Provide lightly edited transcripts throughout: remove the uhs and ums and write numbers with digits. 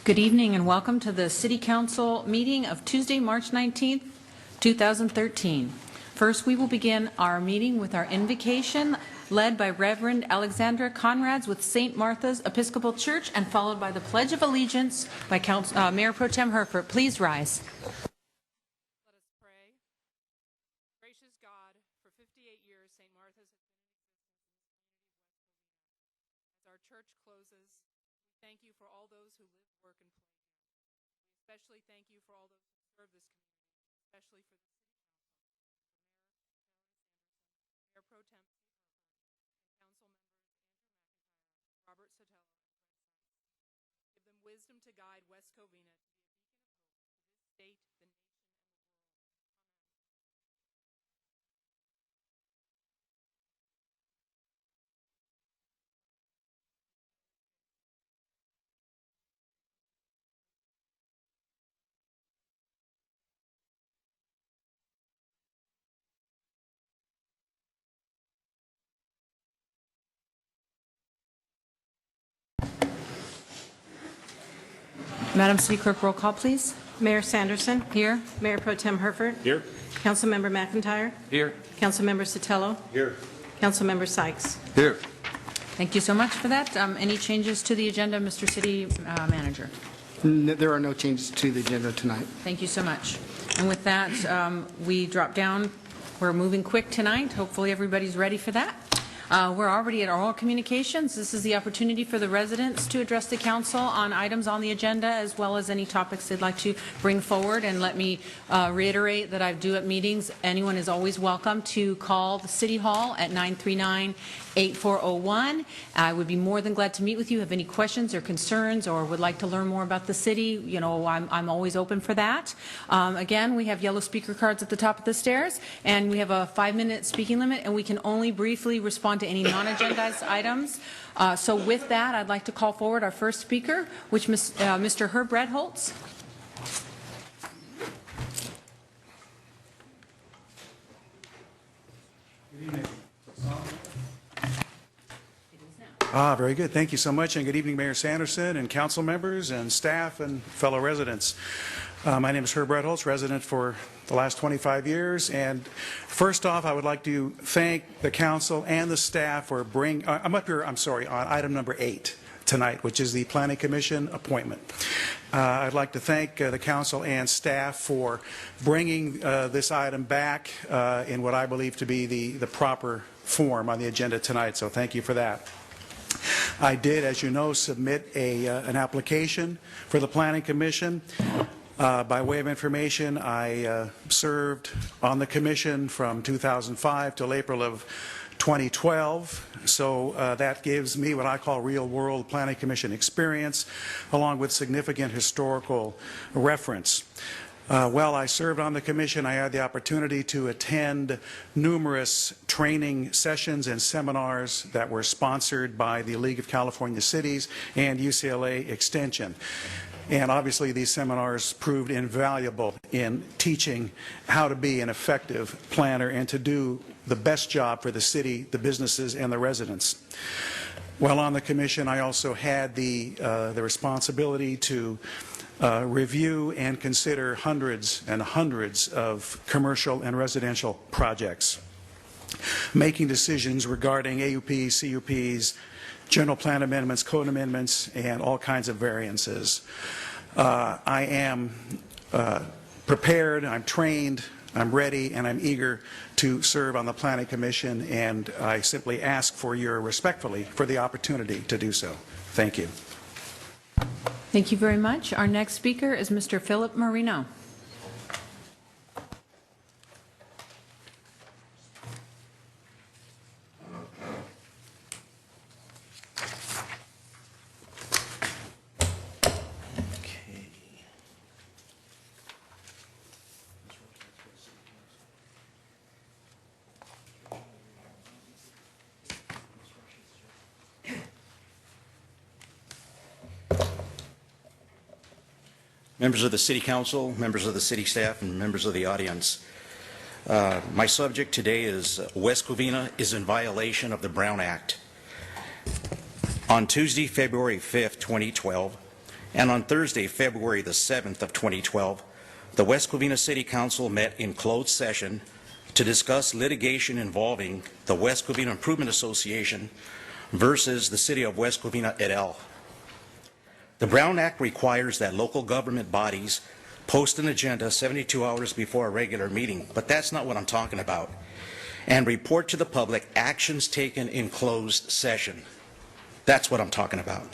Good evening and welcome to the City Council meeting of Tuesday, March 19th, 2013. First, we will begin our meeting with our invocation led by Reverend Alexandra Conrads with St. Martha's Episcopal Church and followed by the Pledge of Allegiance by Mayor Pro Tem Herford. Please rise. Let us pray. Gracious God, for 58 years, St. Martha's has been in existence in the community of West Covina. As our church closes, we thank you for all those who live, work, and play here. We especially thank you for all those who serve this community, especially for the City Council, for Mayor Pro Tem Steve Herford, and Council members Andrew McIntyre, Robert Sotelo, and Brett Sykes. Give them wisdom to guide West Covina to be a beacon of hope to this state, the nation, and the world. Madam City Clerk, roll call, please. Mayor Sanderson. Here. Mayor Pro Tem Herford. Here. Councilmember McIntyre. Here. Councilmember Sotelo. Here. Councilmember Sykes. Here. Thank you so much for that. Any changes to the agenda, Mr. City Manager? There are no changes to the agenda tonight. Thank you so much. And with that, we drop down. We're moving quick tonight. Hopefully everybody's ready for that. We're already at oral communications. This is the opportunity for the residents to address the council on items on the agenda as well as any topics they'd like to bring forward. And let me reiterate that I do at meetings, anyone is always welcome to call the City Hall at 939-8401. I would be more than glad to meet with you. Have any questions or concerns or would like to learn more about the city, you know, I'm always open for that. Again, we have yellow speaker cards at the top of the stairs and we have a 5-minute speaking limit and we can only briefly respond to any non-agendized items. So with that, I'd like to call forward our first speaker, which Mr. Herb Redholz. Good evening. Very good. Thank you so much, and good evening, Mayor Sanderson and council members and staff and fellow residents. My name is Herb Redholz, resident for the last 25 years, and first off, I would like to thank the council and the staff for I'm up here, I'm sorry, on item number 8 tonight, which is the Planning Commission appointment. I'd like to thank the council and staff for bringing this item back in what I believe to be the proper form on the agenda tonight, so thank you for that. I did, as you know, submit an application for the Planning Commission. By way of information, I served on the commission from 2005 till April of 2012, so that gives me what I call real-world Planning Commission experience, along with significant historical reference. While I served on the commission, I had the opportunity to attend numerous training sessions and seminars that were sponsored by the League of California Cities and UCLA Extension. And obviously these seminars proved invaluable in teaching how to be an effective planner and to do the best job for the city, the businesses, and the residents. While on the commission, I also had the responsibility to review and consider hundreds and hundreds of commercial and residential projects, making decisions regarding AUPs, CUPs, general plan amendments, code amendments, and all kinds of variances. I am prepared, I'm trained, I'm ready, and I'm eager to serve on the Planning Commission, and I simply ask for your respectfully for the opportunity to do so. Thank you. Thank you very much. Our next speaker is Mr. Philip Marino. Members of the City Council, members of the City staff, and members of the audience. My subject today is West Covina is in violation of the Brown Act. On Tuesday, February 5th, 2012, And on Thursday, February the 7th of 2012, the West Covina City Council met in closed session to discuss litigation involving the West Covina Improvement Association versus the City of West Covina et al. The Brown Act requires that local government bodies post an agenda 72 hours before a regular meeting, but that's not what I'm talking about, and report to the public actions taken in closed session. That's what I'm talking about.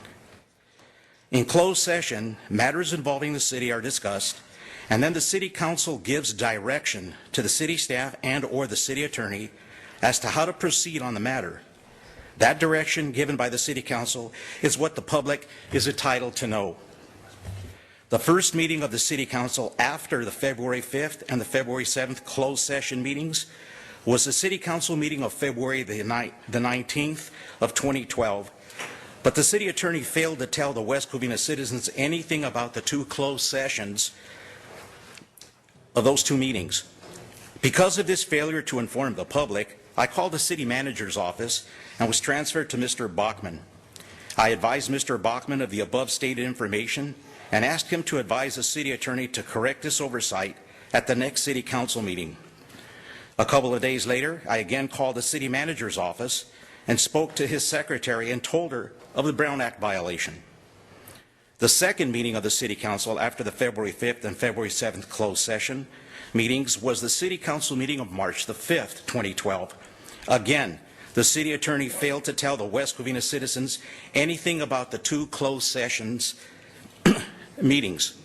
In closed session, matters involving the city are discussed, and then the City Council gives direction to the city staff and or the city attorney as to how to proceed on the matter. That direction given by the City Council is what the public is entitled to know. The first meeting of the City Council after the February 5th and the February 7th closed session meetings was the City Council meeting of February the 19th of 2012. But the city attorney failed to tell the West Covina citizens anything about the two closed sessions of those two meetings. Because of this failure to inform the public, I called the city manager's office and was transferred to Mr. Bachman. I advised Mr. Bachman of the above stated information and asked him to advise the city attorney to correct this oversight at the next city council meeting. A couple of days later, I again called the city manager's office and spoke to his secretary and told her of the Brown Act violation. The second meeting of the City Council after the February 5th and February 7th closed session meetings was the City Council meeting of March the 5th, 2012. Again, the city attorney failed to tell the West Covina citizens anything about the two closed sessions meetings.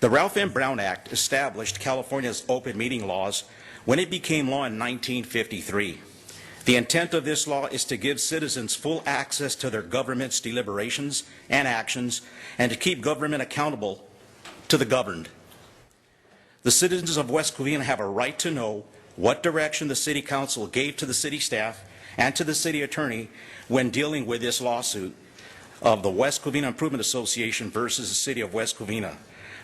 The Ralph M. Brown Act established California's open meeting laws when it became law in 1953. The intent of this law is to give citizens full access to their government's deliberations and actions and to keep government accountable to the governed. The citizens of West Covina have a right to know what direction the City Council gave to the city staff and to the city attorney when dealing with this lawsuit of the West Covina Improvement Association versus the City of West Covina.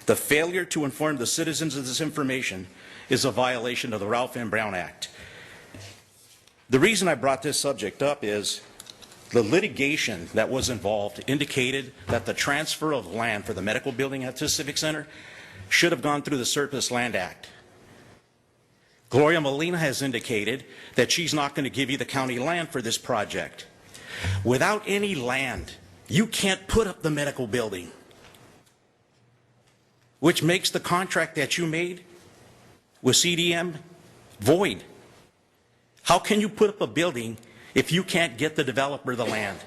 The failure to inform the citizens of this information is a violation of the Ralph M. Brown Act. The reason I brought this subject up is the litigation that was involved indicated that the transfer of land for the medical building at the Civic Center should have gone through the Surplus Land Act. Gloria Molina has indicated that she's not going to give you the county land for this project. Without any land, you can't put up the medical building, which makes the contract that you made with CDM void. How can you put up a building if you can't get the developer the land?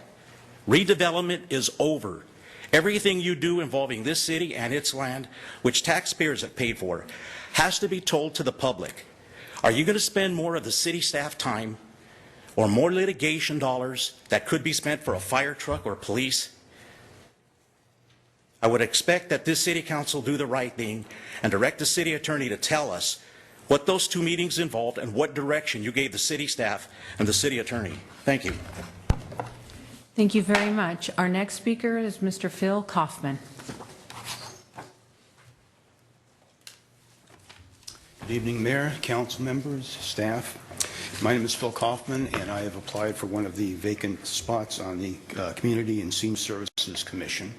Redevelopment is over. Everything you do involving this city and its land, which taxpayers have paid for, has to be told to the public. Are you going to spend more of the city staff time or more litigation dollars that could be spent for a fire truck or police? I would expect that this city council do the right thing and direct the city attorney to tell us what those two meetings involved and what direction you gave the city staff and the city attorney. Thank you. Thank you very much. Our next speaker is Mr. Phil Kaufman. Good evening, Mayor, council members, staff. My name is Phil Kaufman, and I have applied for one of the vacant spots on the Community and Senior Services Commission.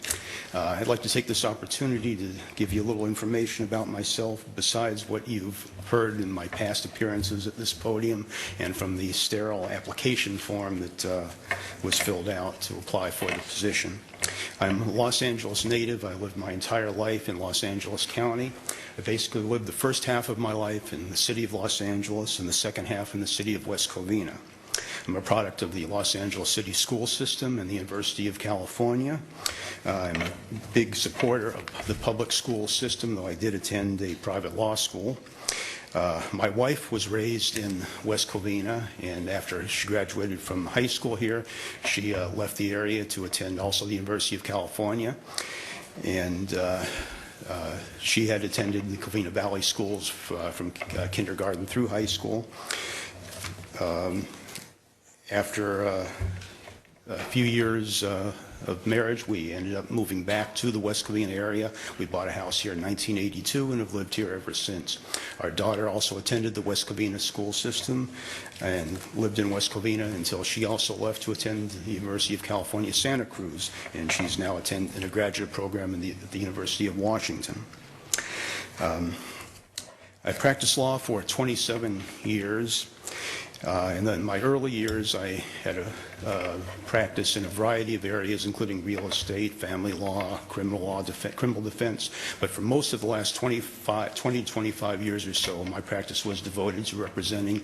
I'd like to take this opportunity to give you a little information about myself besides what you've heard in my past appearances at this podium and from the sterile application form that was filled out to apply for the position. I'm a Los Angeles native. I lived my entire life in Los Angeles County. I basically lived the first half of my life in the city of Los Angeles and the second half in the city of West Covina. I'm a product of the Los Angeles City School System and the University of California. I'm a big supporter of the public school system, though I did attend a private law school. My wife was raised in West Covina, and after she graduated from high school here, she left the area to attend also the University of California. And she had attended the Covina Valley schools from kindergarten through high school. After a few years of marriage, we ended up moving back to the West Covina area. We bought a house here in 1982 and have lived here ever since. Our daughter also attended the West Covina school system and lived in West Covina until she also left to attend the University of California, Santa Cruz, and she's now attending a graduate program in the University of Washington. I practiced law for 27 years. And then in my early years, I had a practice in a variety of areas, including real estate, family law, criminal law, criminal defense. But for most of the last 20 to 25 years or so, my practice was devoted to representing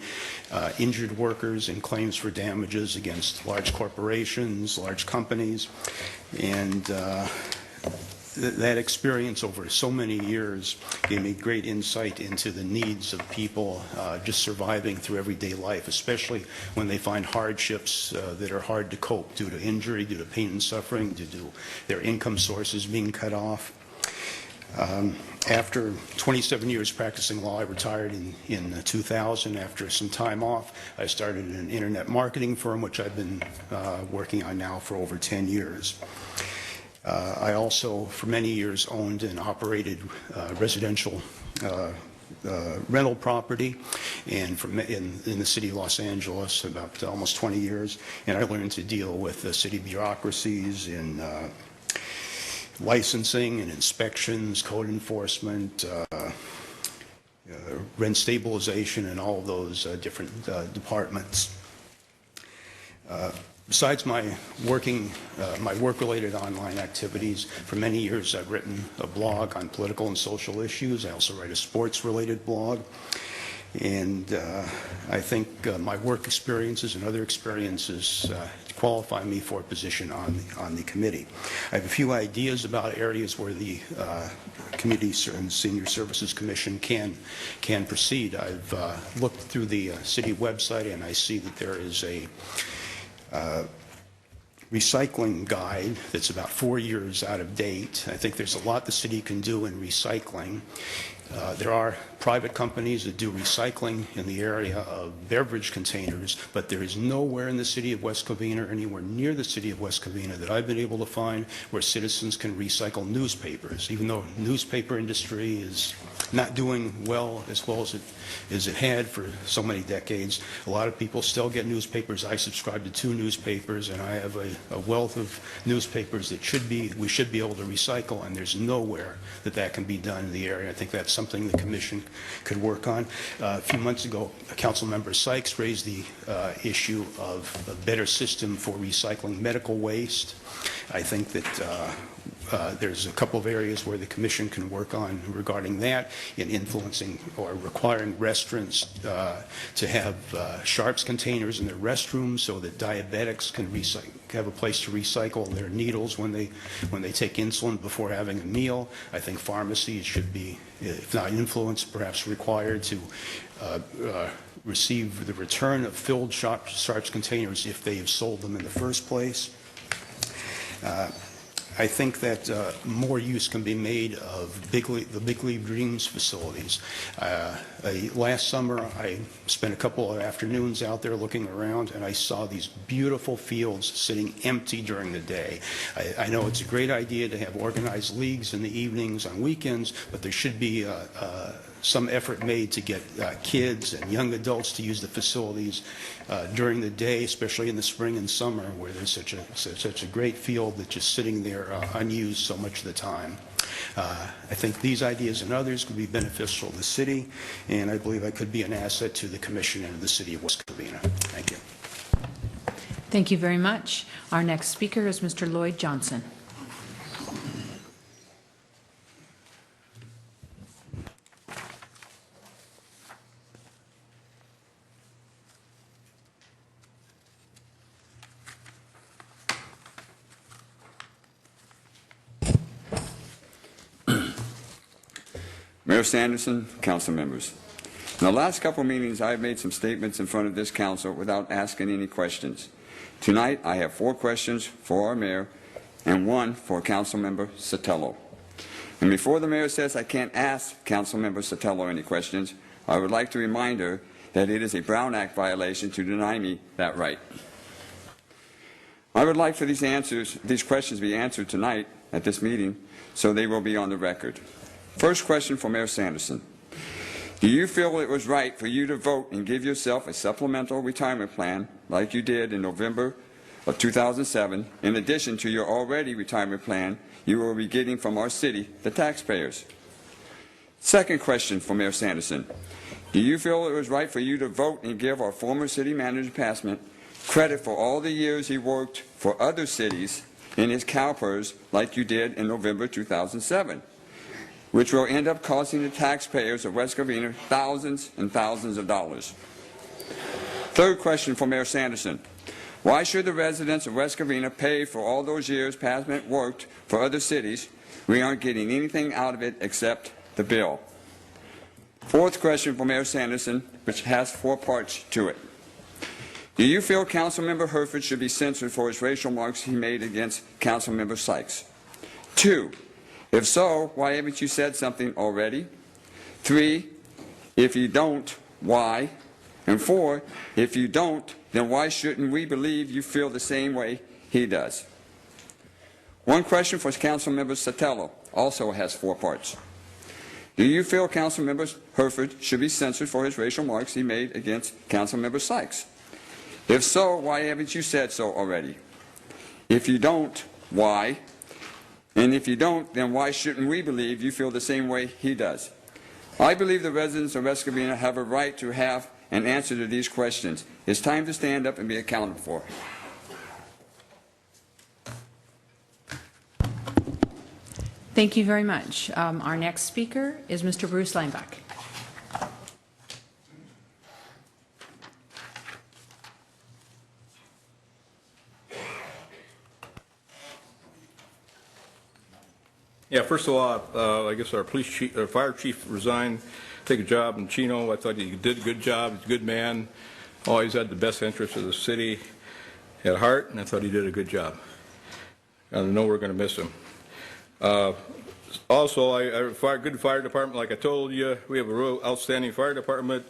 injured workers and claims for damages against large corporations, large companies. And that experience over so many years gave me great insight into the needs of people just surviving through everyday life, especially when they find hardships that are hard to cope due to injury, due to pain and suffering, due to their income sources being cut off. After 27 years practicing law, I retired in 2000. After some time off, I started an internet marketing firm, which I've been working on now for over 10 years. I also, for many years, owned and operated residential rental property and in the city of Los Angeles about almost 20 years. And I learned to deal with the city bureaucracies in licensing and inspections, code enforcement, rent stabilization, and all of those different departments. Besides my work-related online activities, for many years I've written a blog on political and social issues. I also write a sports-related blog. And I think my work experiences and other experiences qualify me for a position on the committee. I have a few ideas about areas where the Community and Senior Services Commission can proceed. I've looked through the city website, and I see that there is a recycling guide that's about 4 years out of date. I think there's a lot the city can do in recycling. There are private companies that do recycling in the area of beverage containers, but there is nowhere in the city of West Covina or anywhere near the city of West Covina that I've been able to find where citizens can recycle newspapers. Even though the newspaper industry is not doing as well as it had for so many decades, a lot of people still get newspapers. I subscribe to 2 newspapers, and I have a wealth of newspapers that we should be able to recycle, and there's nowhere that can be done in the area. I think that's something the Commission could work on. A few months ago, Councilmember Sykes raised the issue of a better system for recycling medical waste. I think that there's a couple of areas where the Commission can work on regarding that, in influencing or requiring restaurants to have sharps containers in their restrooms so that diabetics can have a place to recycle their needles when they take insulin before having a meal. I think pharmacies should be, if not influenced, perhaps required to receive the return of filled sharps containers if they have sold them in the first place. I think that more use can be made of the Big League Dreams facilities. Last summer, I spent a couple of afternoons out there looking around, and I saw these beautiful fields sitting empty during the day. I know it's a great idea to have organized leagues in the evenings on weekends, but there should be some effort made to get kids and young adults to use the facilities during the day, especially in the spring and summer, where there's such a great field that's just sitting there unused so much of the time. I think these ideas and others could be beneficial to the city, and I believe I could be an asset to the Commission and the city of West Covina. Thank you. Thank you very much. Our next speaker is Mr. Lloyd Johnson. Mayor Sanderson, council members. In the last couple of meetings, I have made some statements in front of this council without asking any questions. Tonight, I have 4 questions for our mayor and 1 for Councilmember Sotelo. And before the mayor says I can't ask Councilmember Sotelo any questions, I would like to remind her that it is a Brown Act violation to deny me that right. I would like for these questions to be answered tonight at this meeting, so they will be on the record. First question for Mayor Sanderson. Do you feel it was right for you to vote and give yourself a supplemental retirement plan like you did in November of 2007, in addition to your already retirement plan you will be getting from our city, the taxpayers? Second question for Mayor Sanderson. Do you feel it was right for you to vote and give our former city manager, Passman, credit for all the years he worked for other cities in his CalPERS like you did in November 2007, which will end up costing the taxpayers of West Covina thousands and thousands of dollars? Third question for Mayor Sanderson. Why should the residents of West Covina pay for all those years Passman worked for other cities? We aren't getting anything out of it except the bill. Fourth question for Mayor Sanderson, which has 4 parts to it. Do you feel Councilmember Herford should be censored for his racial remarks he made against Councilmember Sykes? 2, if so, why haven't you said something already? 3, if you don't, why? And 4, if you don't, then why shouldn't we believe you feel the same way he does? One question for Councilmember Sotelo also has 4 parts. Do you feel Councilmember Herford should be censored for his racial remarks he made against Councilmember Sykes? If so, why haven't you said so already? If you don't, why? And if you don't, then why shouldn't we believe you feel the same way he does? I believe the residents of West Covina have a right to have an answer to these questions. It's time to stand up and be accounted for. Thank you very much. Our next speaker is Mr. Bruce Leinbach. Yeah, first of all, I guess our fire chief resigned, take a job in Chino. I thought he did a good job. He's a good man. Always had the best interests of the city at heart, and I thought he did a good job. I know we're going to miss him. Also, I have a good fire department, like I told you. We have a real outstanding fire department.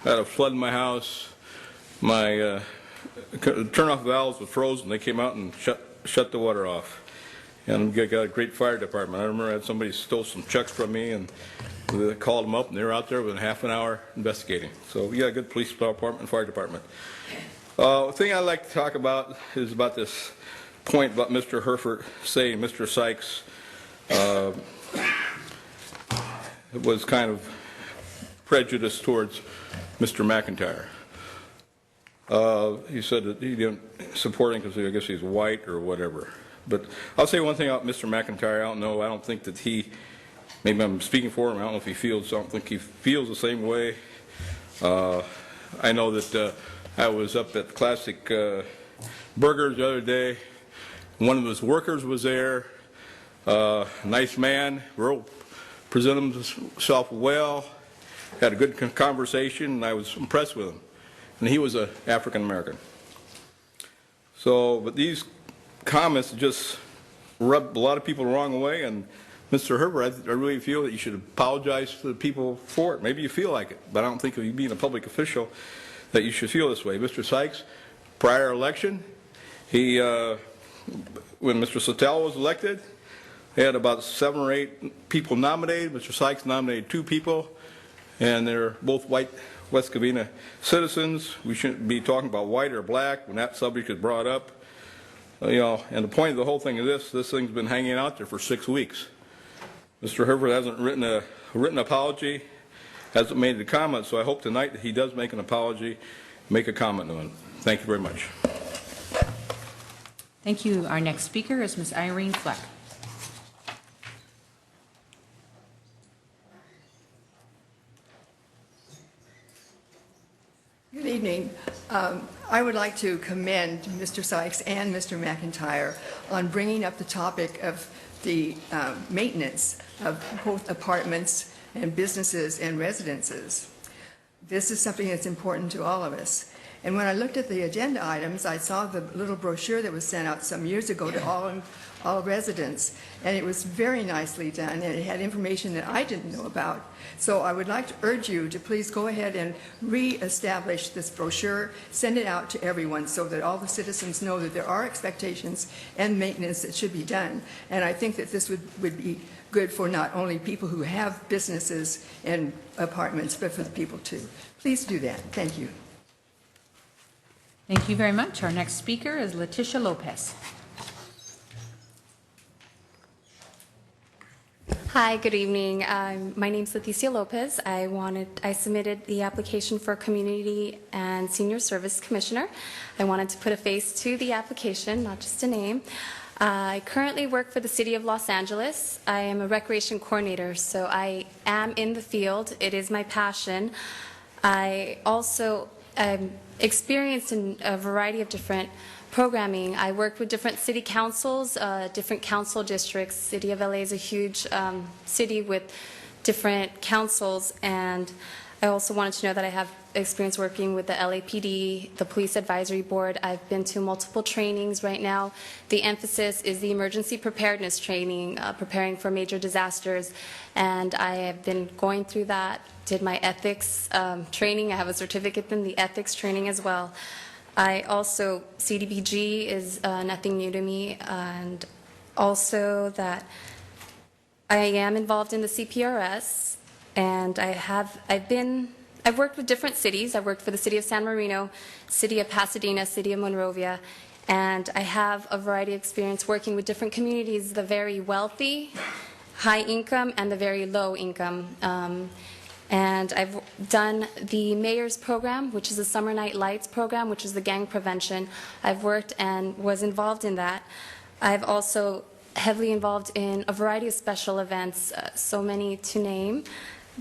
I had a flood in my house. My turn-off valves were frozen. They came out and shut the water off. And we got a great fire department. I remember I had somebody stole some checks from me, and they called them up, and they were out there within half an hour investigating. So we got a good police department and fire department. The thing I'd like to talk about is about this point about Mr. Herford saying Mr. Sykes was kind of prejudiced towards Mr. McIntyre. He said that he didn't support him because I guess he's white or whatever. But I'll say one thing about Mr. McIntyre. I don't know. I don't think that maybe I'm speaking for him. I don't know if he feels. I don't think he feels the same way. I know that I was up at Classic Burgers the other day. One of his workers was there. Nice man. Presented himself well. Had a good conversation, and I was impressed with him. And he was an African American. So, but these comments just rubbed a lot of people the wrong way, and Mr. Herbert, I really feel that you should apologize to the people for it. Maybe you feel like it, but I don't think of you being a public official that you should feel this way. Mr. Sykes, prior election, when Mr. Sotelo was elected, they had about 7 or 8 people nominated. Mr. Sykes nominated 2 people, and they're both white West Covina citizens. We shouldn't be talking about white or black when that subject is brought up. You know, and the point of the whole thing is this thing's been hanging out there for 6 weeks. Mr. Herbert hasn't written a written apology, hasn't made a comment, so I hope tonight that he does make an apology, make a comment on it. Thank you very much. Thank you. Our next speaker is Ms. Irene Fleck. Good evening. I would like to commend Mr. Sykes and Mr. McIntyre on bringing up the topic of the maintenance of both apartments and businesses and residences. This is something that's important to all of us. And when I looked at the agenda items, I saw the little brochure that was sent out some years ago to all residents, and it was very nicely done, and it had information that I didn't know about. So I would like to urge you to please go ahead and reestablish this brochure, send it out to everyone so that all the citizens know that there are expectations and maintenance that should be done. And I think that this would be good for not only people who have businesses and apartments, but for the people too. Please do that. Thank you. Thank you very much. Our next speaker is Leticia Lopez. Hi, good evening. My name is Leticia Lopez. I submitted the application for Community and Senior Service Commissioner. I wanted to put a face to the application, not just a name. I currently work for the City of Los Angeles. I am a recreation coordinator, so I am in the field. It is my passion. I also am experienced in a variety of different programming. I worked with different city councils, different council districts. City of LA is a huge city with different councils, and I also wanted to know that I have experience working with the LAPD, the Police Advisory Board. I've been to multiple trainings right now. The emphasis is the emergency preparedness training, preparing for major disasters, and I have been going through that, did my ethics training. I have a certificate in the ethics training as well. I also, CDBG is nothing new to me, and also that I am involved in the CPRS, and I've worked with different cities. I've worked for the City of San Marino, City of Pasadena, City of Monrovia, and I have a variety of experience working with different communities, the very wealthy, high income, and the very low income. And I've done the mayor's program, which is the Summer Night Lights program, which is the gang prevention. I've worked and was involved in that. I've also heavily involved in a variety of special events, so many to name,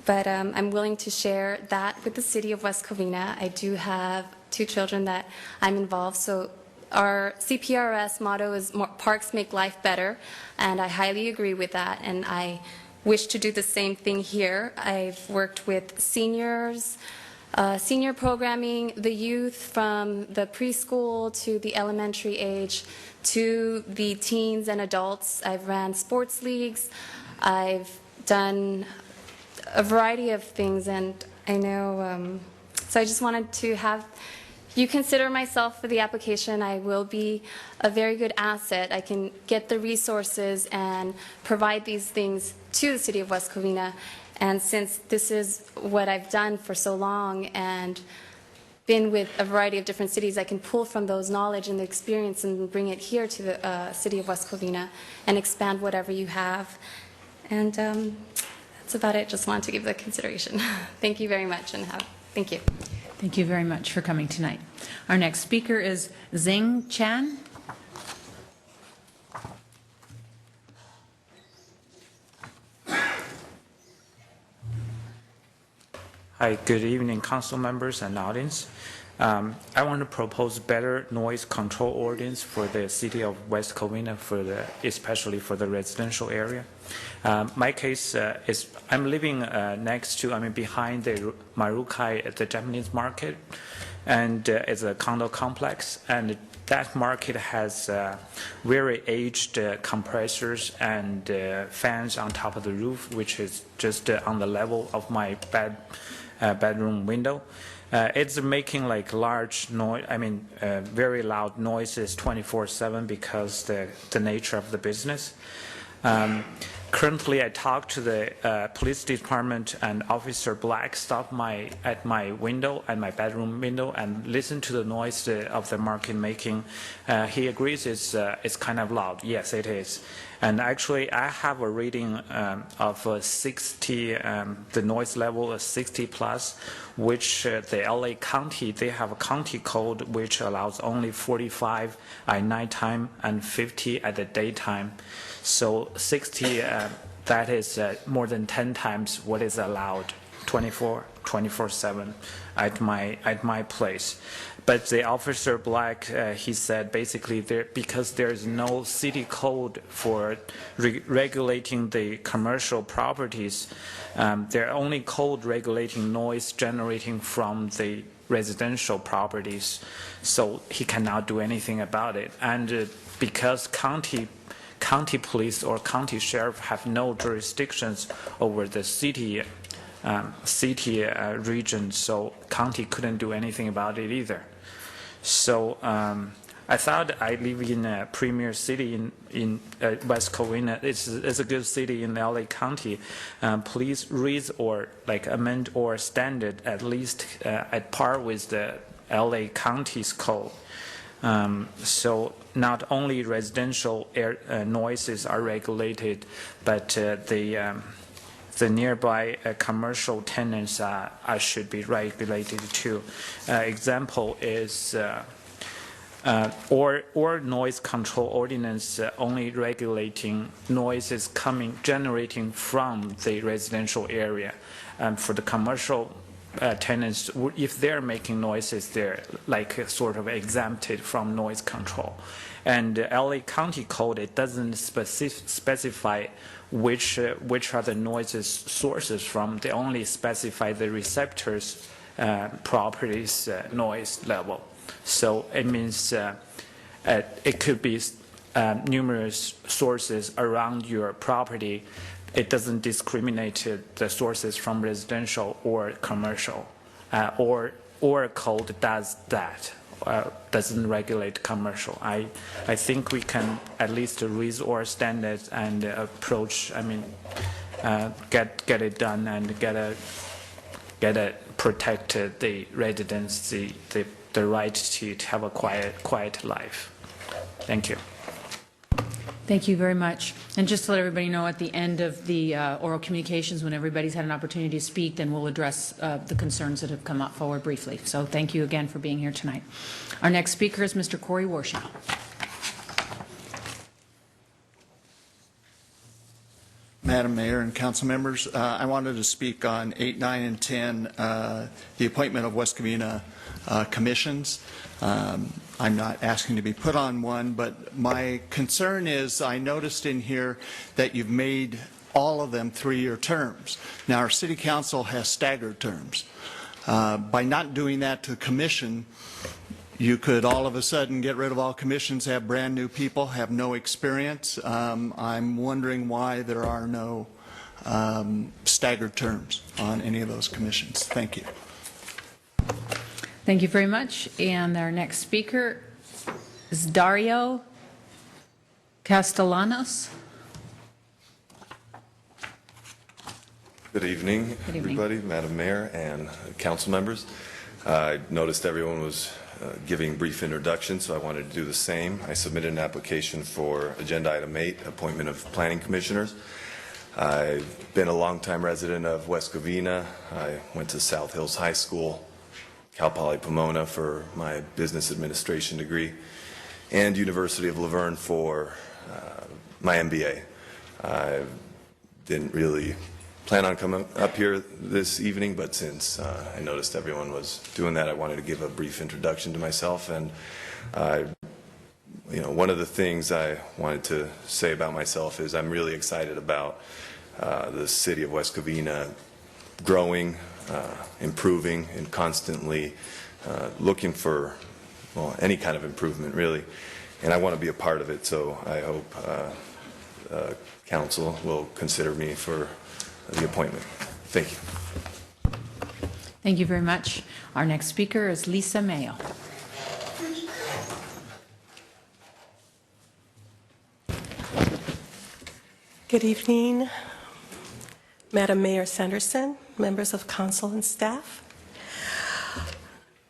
but I'm willing to share that with the city of West Covina. I do have 2 children that I'm involved, so our CPRS motto is Parks Make Life Better, and I highly agree with that, and I wish to do the same thing here. I've worked with seniors, senior programming, the youth from the preschool to the elementary age to the teens and adults. I've ran sports leagues. I've done a variety of things, and I know, so I just wanted to have you consider myself for the application. I will be a very good asset. I can get the resources and provide these things to the City of West Covina. And since this is what I've done for so long and been with a variety of different cities, I can pull from those knowledge and the experience and bring it here to the City of West Covina and expand whatever you have. And that's about it. Just wanted to give that consideration. Thank you very much, and thank you. Thank you very much for coming tonight. Our next speaker is Zing Chan. Hi, good evening, council members and audience. I want to propose better noise control ordinance for the city of West Covina, especially for the residential area. My case is I'm living behind the Marukai at the Japanese market, and it's a condo complex, and that market has very aged compressors and fans on top of the roof, which is just on the level of my bedroom window. It's making like large noise, very loud noises 24/7 because the nature of the business. Currently, I talked to the police department, and Officer Black stopped at my window, at my bedroom window, and listened to the noise of the market making. He agrees it's kind of loud. Yes, it is. And actually, I have a reading of 60, the noise level is 60 plus, which the LA County, they have a county code which allows only 45 at nighttime and 50 at the daytime. So 60, that is more than 10 times what is allowed 24/7 at my place. But the Officer Black, he said basically because there is no city code for regulating the commercial properties, there are only code regulating noise generating from the residential properties, so he cannot do anything about it. And because county police or county sheriff have no jurisdictions over the city region, so county couldn't do anything about it either. So I thought I live in a premier city in West Covina. It's a good city in LA County. Please raise or amend or standard at least at par with the LA County's code. So not only residential noises are regulated, but the nearby commercial tenants should be regulated too. Example is or noise control ordinance only regulating noises generating from the residential area. For the commercial tenants, if they're making noises, they're sort of exempted from noise control. And LA County Code, it doesn't specify which are the noises sources from. They only specify the receptor's properties noise level. So it means it could be numerous sources around your property. It doesn't discriminate the sources from residential or commercial, or code does that. Doesn't regulate commercial. I think we can at least raise our standards and approach. Get it done and protect the residents the right to have a quiet life. Thank you. Thank you very much. And just to let everybody know, at the end of the oral communications, when everybody's had an opportunity to speak, then we'll address the concerns that have come up forward briefly. So thank you again for being here tonight. Our next speaker is Mr. Corey Warshaw. Madam Mayor and council members, I wanted to speak on 8, 9, and 10, the appointment of West Covina commissions. I'm not asking to be put on one, but my concern is I noticed in here that you've made all of them 3-year terms. Now, our city council has staggered terms. By not doing that to the commission, you could all of a sudden get rid of all commissions, have brand new people, have no experience. I'm wondering why there are no staggered terms on any of those commissions. Thank you. Thank you very much. And our next speaker is Dario Castellanos. Good evening, everybody, Madam Mayor and council members. I noticed everyone was giving brief introductions, so I wanted to do the same. I submitted an application for Agenda Item 8, appointment of planning commissioners. I've been a longtime resident of West Covina. I went to South Hills High School, Cal Poly Pomona for my business administration degree, and University of La Verne for my MBA. I didn't really plan on coming up here this evening, but since I noticed everyone was doing that, I wanted to give a brief introduction to myself. And one of the things I wanted to say about myself is I'm really excited about the city of West Covina growing, improving, and constantly looking for any kind of improvement, really. And I want to be a part of it, so I hope council will consider me for the appointment. Thank you. Thank you very much. Our next speaker is Lisa Mayo. Good evening, Madam Mayor Sanderson, members of council and staff.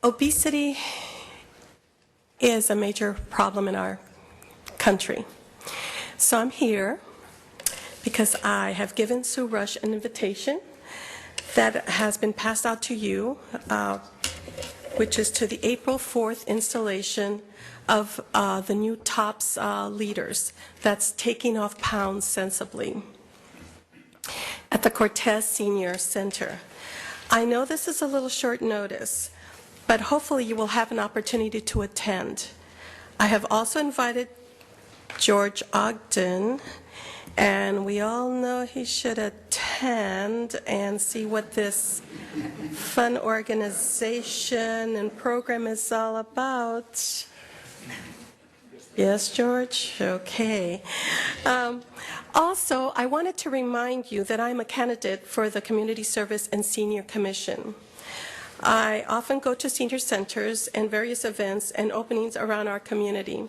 Obesity is a major problem in our country. So I'm here because I have given Sue Rush an invitation that has been passed out to you, which is to the April 4th installation of the new TOPS leaders that's taking off pounds sensibly at the Cortez Senior Center. I know this is a little short notice, but hopefully you will have an opportunity to attend. I have also invited George Ogden, and we all know he should attend. hand and see what this fun organization and program is all about. Yes, George? Okay. Also, I wanted to remind you that I'm a candidate for the Community Service and Senior Commission. I often go to senior centers and various events and openings around our community.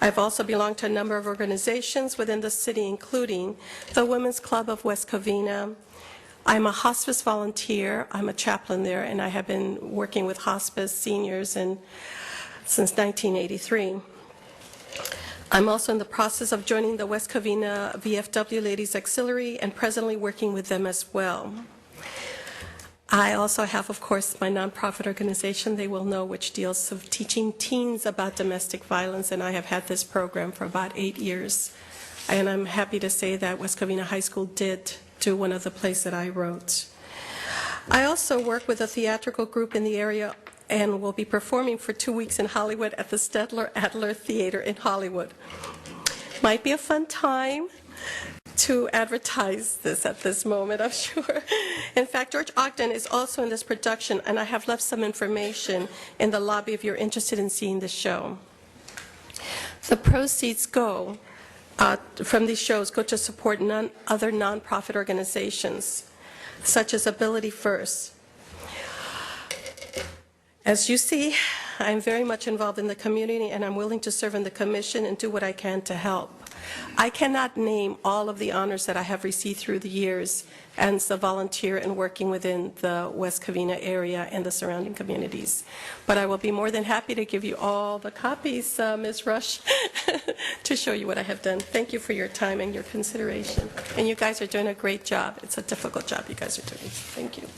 I've also belonged to a number of organizations within the city, including the Women's Club of West Covina. I'm a hospice volunteer. I'm a chaplain there, and I have been working with hospice seniors since 1983. I'm also in the process of joining the West Covina VFW Ladies Auxiliary and presently working with them as well. I also have, of course, my nonprofit organization, They Will Know, which deals with teaching teens about domestic violence, and I have had this program for about 8 years. And I'm happy to say that West Covina High School did do one of the plays that I wrote. I also work with a theatrical group in the area and will be performing for 2 weeks in Hollywood at the Stedler Adler Theater in Hollywood. Might be a fun time to advertise this at this moment, I'm sure. In fact, George Ogden is also in this production, and I have left some information in the lobby if you're interested in seeing the show. The proceeds go from these shows go to support other nonprofit organizations, such as Ability First. As you see, I'm very much involved in the community, and I'm willing to serve in the commission and do what I can to help. I cannot name all of the honors that I have received through the years as a volunteer and working within the West Covina area and the surrounding communities. But I will be more than happy to give you all the copies, Ms. Rush, to show you what I have done. Thank you for your time and your consideration. And you guys are doing a great job. It's a difficult job you guys are doing. Thank you.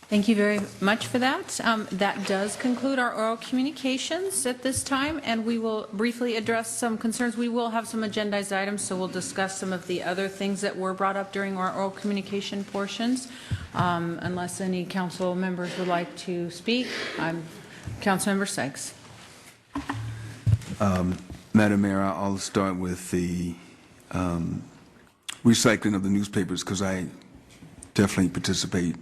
Thank you very much for that. That does conclude our oral communications at this time, and we will briefly address some concerns. We will have some agendized items, so we'll discuss some of the other things that were brought up during our oral communication portions, unless any council members would like to speak. Councilmember Sykes. Madam Mayor, I'll start with the recycling of the newspapers, because I definitely participate.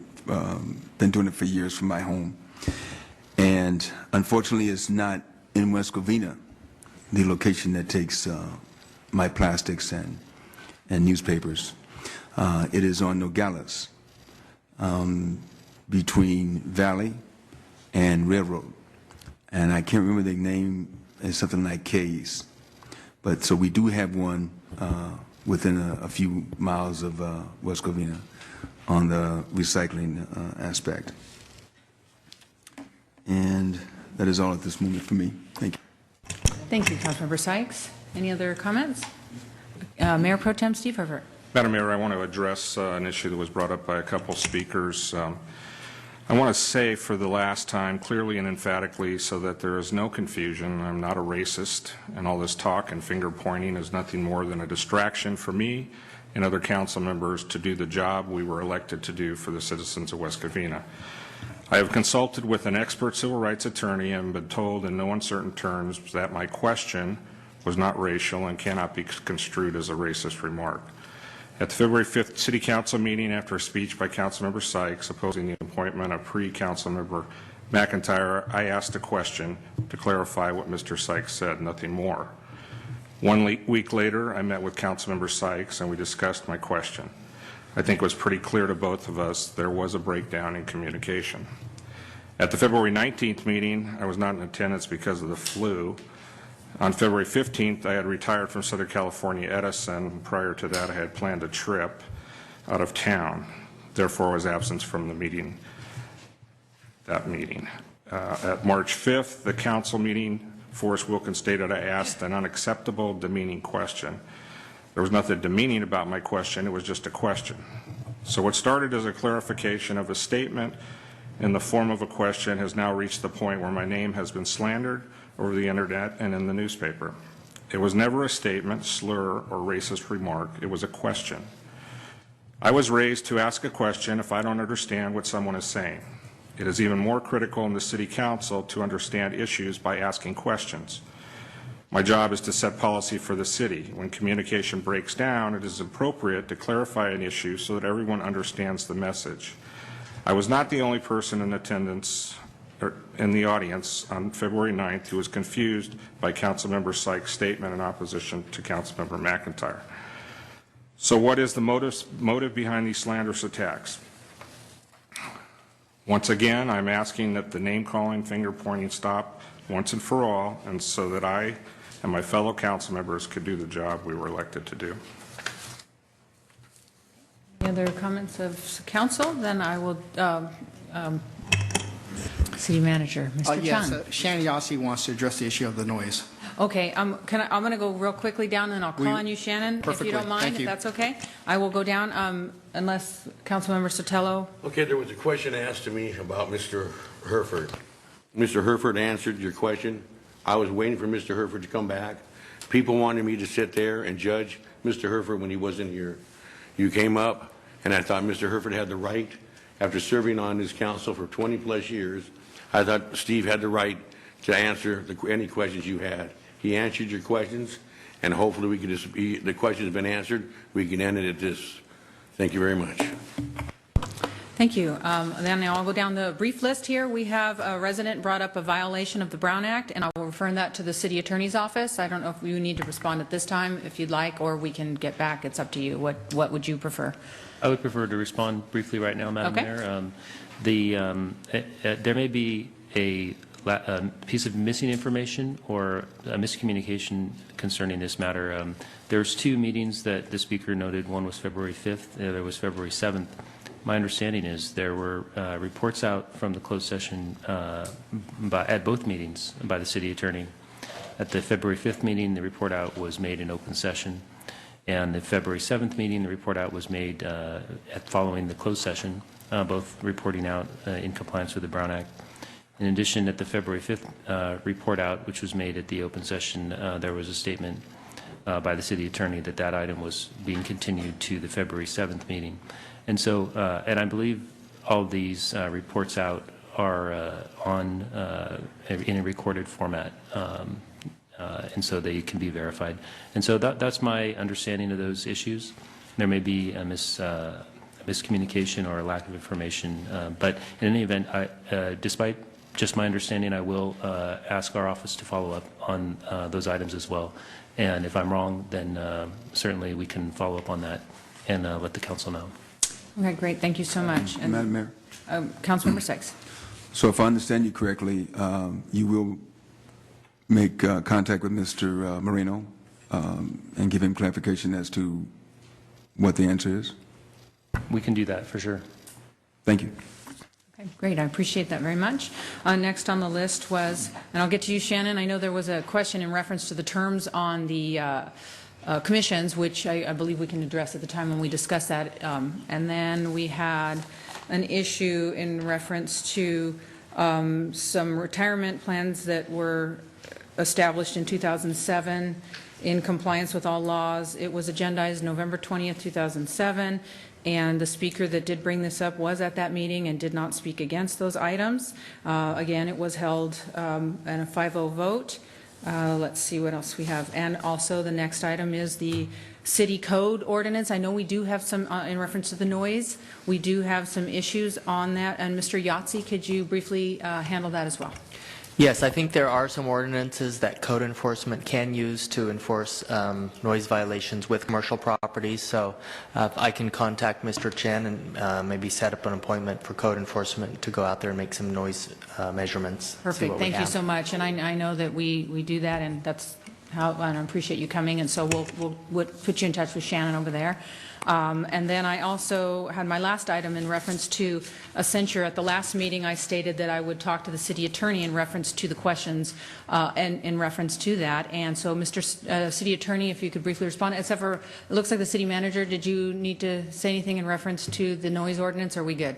Been doing it for years from my home. And unfortunately, it's not in West Covina, the location that takes my plastics and newspapers. It is on Nogales, between Valley and Railroad. And I can't remember the name. It's something like K's. But so we do have one within a few miles of West Covina on the recycling aspect. And that is all at this moment for me. Thank you. Thank you, Councilmember Sykes. Any other comments? Mayor Pro Tem Steve Herbert. Madam Mayor, I want to address an issue that was brought up by a couple speakers. I want to say for the last time, clearly and emphatically, so that there is no confusion, I'm not a racist, and all this talk and finger pointing is nothing more than a distraction for me and other council members to do the job we were elected to do for the citizens of West Covina. I have consulted with an expert civil rights attorney and been told in no uncertain terms that my question was not racial and cannot be construed as a racist remark. At the February 5th City Council meeting, after a speech by Councilmember Sykes opposing the appointment of pre-Councilmember McIntyre, I asked a question to clarify what Mr. Sykes said, nothing more. 1 week later, I met with Councilmember Sykes and we discussed my question. I think it was pretty clear to both of us there was a breakdown in communication. At the February 19th meeting, I was not in attendance because of the flu. On February 15th, I had retired from Southern California Edison. Prior to that, I had planned a trip out of town. Therefore, I was absent from the meeting, that meeting. At March 5th, the council meeting, Forrest Wilkins stated I asked an unacceptable, demeaning question. There was nothing demeaning about my question, it was just a question. So what started as a clarification of a statement in the form of a question has now reached the point where my name has been slandered over the internet and in the newspaper. It was never a statement, slur, or racist remark, it was a question. I was raised to ask a question if I don't understand what someone is saying. It is even more critical in the City Council to understand issues by asking questions. My job is to set policy for the city. When communication breaks down, it is appropriate to clarify an issue so that everyone understands the message. I was not the only person in attendance or in the audience on February 9th who was confused by Councilmember Sykes' statement in opposition to Councilmember McIntyre. So what is the motive behind these slanderous attacks? Once again, I'm asking that the name-calling, finger-pointing stop once and for all, and so that I and my fellow council members could do the job we were elected to do. Any other comments of council? Then I will, City Manager, Mr. Yes, Chun. Shannon Yossi wants to address the issue of the noise. Okay, I'm going to go real quickly down, and I'll call on you, Shannon, if you don't mind, Thank if you. that's okay. I will go down, unless Councilmember Sotelo. Okay, there was a question asked to me about Mr. Herford. Mr. Herford answered your question. I was waiting for Mr. Herford to come back. People wanted me to sit there and judge Mr. Herford when he wasn't here. You came up, and I thought Mr. Herford had the right, after serving on this council for 20-plus years, I thought Steve had the right to answer any questions you had. He answered your questions, and hopefully we can just the questions have been answered. We can end it at this. Thank you very much. Thank you. Then I'll go down the brief list here. We have a resident brought up a violation of the Brown Act, and I will refer that to the City Attorney's Office. I don't know if you need to respond at this time, if you'd like, or we can get back. It's up to you. What would you prefer? I would prefer to respond briefly right now, Madam Mayor. There may be a piece of missing information or a miscommunication concerning this matter. There's two meetings that the speaker noted. One was February 5th, the other was February 7th. My understanding is there were reports out from the closed session at both meetings by the city attorney. At the February 5th meeting, the report out was made in open session. And the February 7th meeting, the report out was made following the closed session, both reporting out in compliance with the Brown Act. In addition, at the February 5th report out, which was made at the open session, there was a statement by the city attorney that that item was being continued to the February 7th meeting. And so, and I believe all these reports out are in a recorded format, and so they can be verified. And so that's my understanding of those issues. There may be a miscommunication or a lack of information, but in any event, despite just my understanding, I will ask our office to follow up on those items as well. And if I'm wrong, then certainly we can follow up on that and let the council know. Okay, great. Thank you so much. And, Madam Mayor. Councilmember Sykes. So if I understand you correctly, you will make contact with Mr. Moreno and give him clarification as to what the answer is? We can do that for sure. Thank you. Okay, great. I appreciate that very much. Next on the list was, and I'll get to you, Shannon. I know there was a question in reference to the terms on the commissions, which I believe we can address at the time when we discuss that. And then we had an issue in reference to some retirement plans that were established in 2007 in compliance with all laws. It was agendized November 20th, 2007, and the speaker that did bring this up was at that meeting and did not speak against those items. Again, it was held in a 5-0 vote. Let's see what else we have. And also the next item is the city code ordinance. I know we do have some, in reference to the noise, we do have some issues on that. And Mr. Yahtzee, could you briefly handle that as well? Yes, I think there are some ordinances that code enforcement can use to enforce noise violations with commercial properties. So I can contact Mr. Chen and maybe set up an appointment for code enforcement to go out there and make some noise measurements. Perfect. Thank you so much. And I know that we do that, and that's how, and I appreciate you coming. And so we'll put you in touch with Shannon over there. And then I also had my last item in reference to a censure. At the last meeting, I stated that I would talk to the city attorney in reference to the questions and in reference to that. And so, Mr. City Attorney, if you could briefly respond, except for, it looks like the city manager, did you need to say anything in reference to the noise ordinance? Are we good?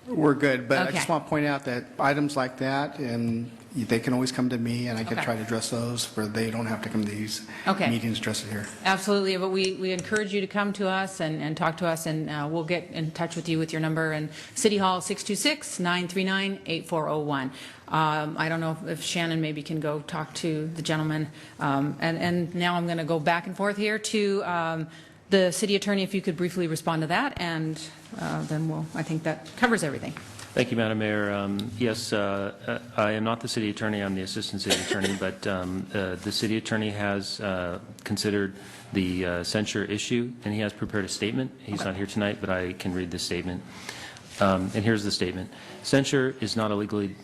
We're good, but I Okay. just want to point out that items like that, and they can always come to me, and I can Okay. try to address those where they don't have to come to these Okay. meetings, address it here. Absolutely, but we encourage you to come to us and talk to us, and we'll get in touch with you with your number. And City Hall, 626-939-8401. I don't know if Shannon maybe can go talk to the gentleman. And now I'm going to go back and forth here to the city attorney, if you could briefly respond to that, and then I think that covers everything. Thank you, Madam Mayor. Yes, I am not the city attorney. I'm the assistant city attorney, but the city attorney has considered the censure issue, and he has prepared a statement. He's not here tonight, but I can read the statement. And here's the statement. Censure is not a legally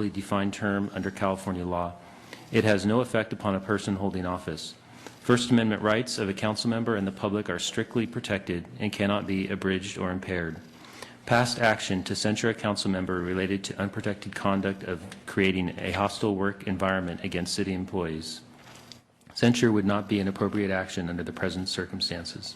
defined term under California law. It has no effect upon a person holding office. First Amendment rights of a council member and the public are strictly protected and cannot be abridged or impaired. Past action to censure a council member related to unprotected conduct of creating a hostile work environment against city employees. Censure would not be an appropriate action under the present circumstances.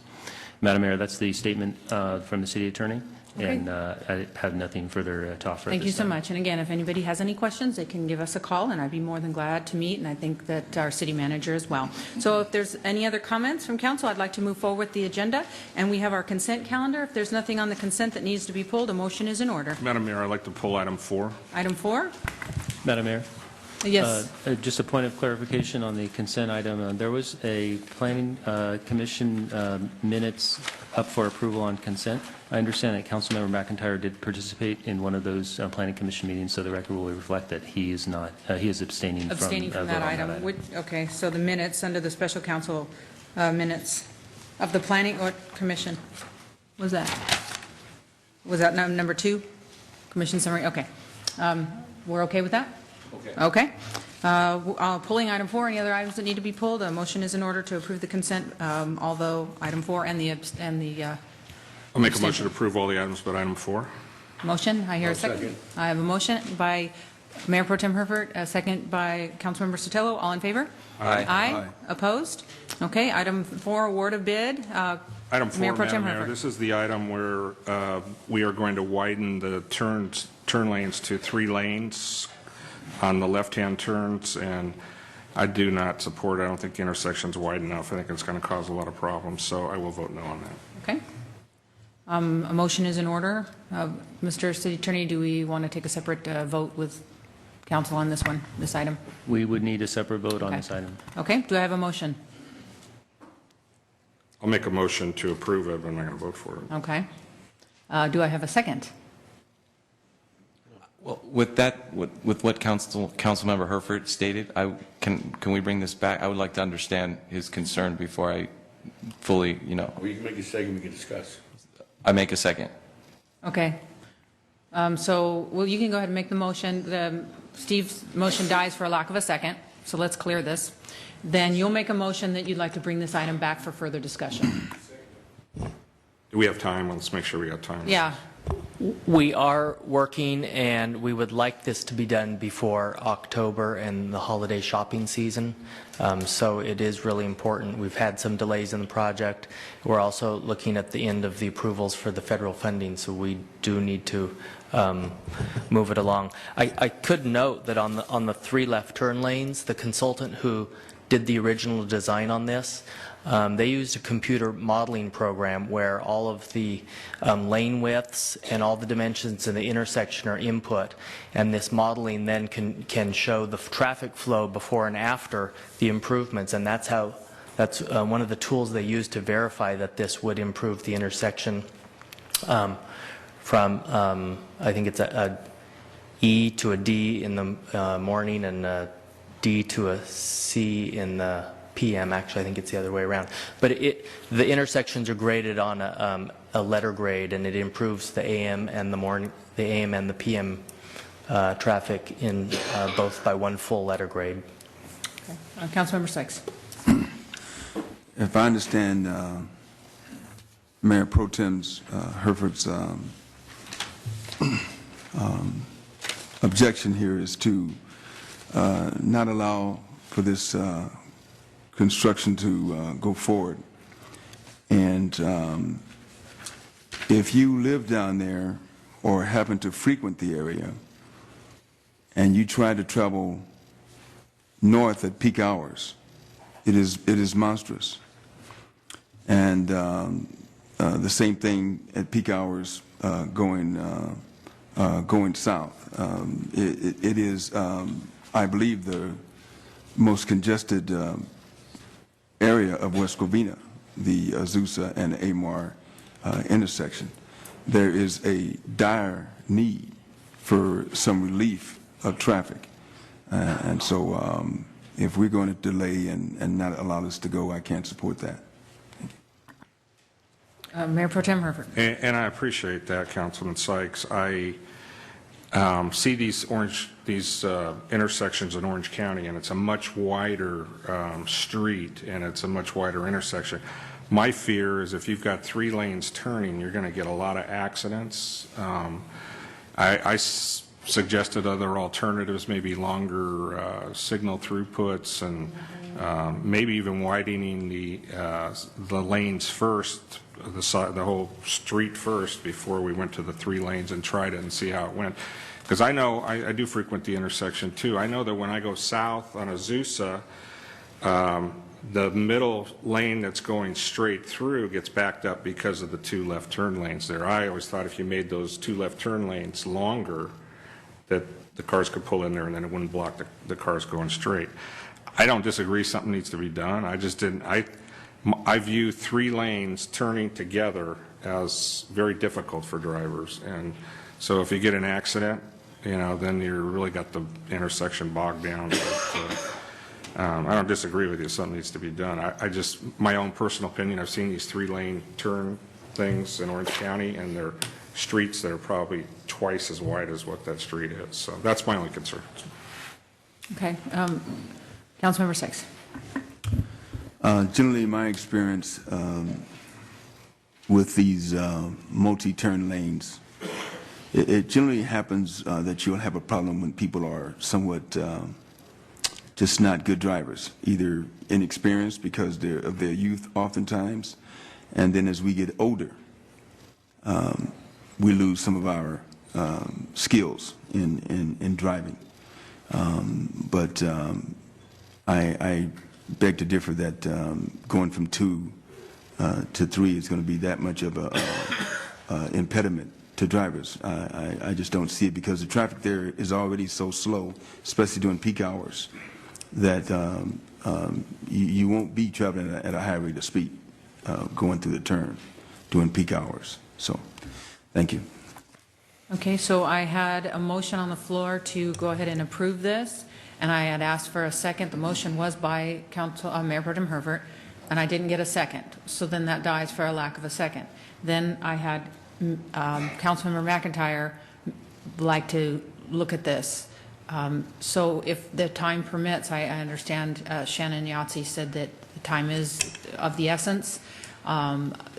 Madam Mayor, that's the statement from the city attorney, Okay. and I have nothing further to offer. Thank you so much. And again, if anybody has any questions, they can give us a call, and I'd be more than glad to meet, and I think that our city manager as well. So if there's any other comments from council, I'd like to move forward with the agenda. And we have our consent calendar. If there's nothing on the consent that needs to be pulled, a motion is in order. Madam Mayor, I'd like to pull item 4. Item 4? Madam Mayor? Yes. Just a point of clarification on the consent item. There was a planning commission minutes up for approval on consent. I understand that Councilmember McIntyre did participate in one of those planning commission meetings, so the record will reflect that he is not, he is abstaining from That item. Okay, so the minutes under the special council minutes of the planning commission. Was that number 2? Commission summary? Okay. We're okay with that? Okay. Pulling item 4, any other items that need to be pulled? A motion is in order to approve the consent, although item 4 and the I'll make a motion to approve all the items but item 4. motion. I hear a second. I have a motion by Mayor Pro Tem Herford, a second by Councilmember Sotelo. All in favor? Aye. Aye. Opposed? Okay. Item 4, award of bid. Item 4, Mayor Pro Tem Madam Mayor, Herford. this is the item where we are going to widen the turn lanes to 3 lanes on the left-hand turns, and I do not support it. I don't think the intersection's wide enough. I think it's going to cause a lot of problems, so I will vote no on that. Okay. A motion is in order. Mr. City Attorney, do we want to take a separate vote with council on this one, this item? We would need a separate vote on Okay. this item. Okay. Do I have a motion? I'll make a motion to approve it, but I'm not going to vote for it. Okay. Do I have a second? Well, with that, with what Councilmember Herford stated, can we bring this back? I would like to understand his concern before I fully, Well, you can make a second, we can discuss. I make a second. Okay. Well, you can go ahead and make the motion. Steve's motion dies for a lack of a second, so let's clear this. Then you'll make a motion that you'd like to bring this item back for further discussion. Do we have time? Let's make sure we got time. Yeah. We are working, and we would like this to be done before October and the holiday shopping season. So it is really important. We've had some delays in the project. We're also looking at the end of the approvals for the federal funding, so we do need to move it along. I could note that on the 3 left turn lanes, the consultant who did the original design on this, they used a computer modeling program where all of the lane widths and all the dimensions in the intersection are input, and this modeling then can show the traffic flow before and after the improvements, and that's one of the tools they used to verify that this would improve the intersection from I think it's a E to a D in the morning and a D to a C in the PM. Actually, I think it's the other way around. But the intersections are graded on a letter grade, and it improves the AM and the PM traffic in both by 1 full letter grade. Okay. Councilmember Sykes. If I understand Mayor Pro Tem Herford's objection here is to not allow for this construction to go forward. And if you live down there or happen to frequent the area, and you try to travel north at peak hours, it is monstrous. And the same thing at peak hours going south. It is, I believe, the most congested area of West Covina, the Azusa and Amar intersection. There is a dire need for some relief of traffic. And so if we're going to delay and not allow this to go, I can't support that. Mayor Pro Tem Herford. And I appreciate that, Councilman Sykes. I see these intersections in Orange County, and it's a much wider street, and it's a much wider intersection. My fear is if you've got 3 lanes turning, you're going to get a lot of accidents. I suggested other alternatives, maybe longer signal throughputs, and maybe even widening the lanes first, the whole street first, before we went to the 3 lanes and tried it and see how it went. Because I know, I do frequent the intersection too. I know that when I go south on Azusa, the middle lane that's going straight through gets backed up because of the 2 left turn lanes there. I always thought if you made those 2 left turn lanes longer, that the cars could pull in there and then it wouldn't block the cars going straight. I don't disagree something needs to be done. I just didn't, I view 3 lanes turning together as very difficult for drivers. And so if you get an accident, then you really got the intersection bogged down. But, I don't disagree with you. Something needs to be done. I just, my own personal opinion, I've seen these 3-lane turn things in Orange County, and they're streets that are probably twice as wide as what that street is. So that's my only concern. Okay. Councilmember Sykes. Generally, my experience with these multi-turn lanes, it generally happens that you'll have a problem when people are somewhat just not good drivers, either inexperienced because of their youth oftentimes, and then as we get older, we lose some of our skills in driving. But I beg to differ that going from 2 to 3 is going to be that much of a impediment to drivers. I just don't see it because the traffic there is already so slow, especially during peak hours, that you won't be traveling at a high rate of speed going through the turn during peak hours. So, thank you. Okay, so I had a motion on the floor to go ahead and approve this, and I had asked for a second. The motion was by Mayor Pro Tem Herford, and I didn't get a second. So then that dies for a lack of a second. Then I had Councilmember McIntyre like to look at this. So if the time permits, I understand Shannon Yahtzee said that the time is of the essence.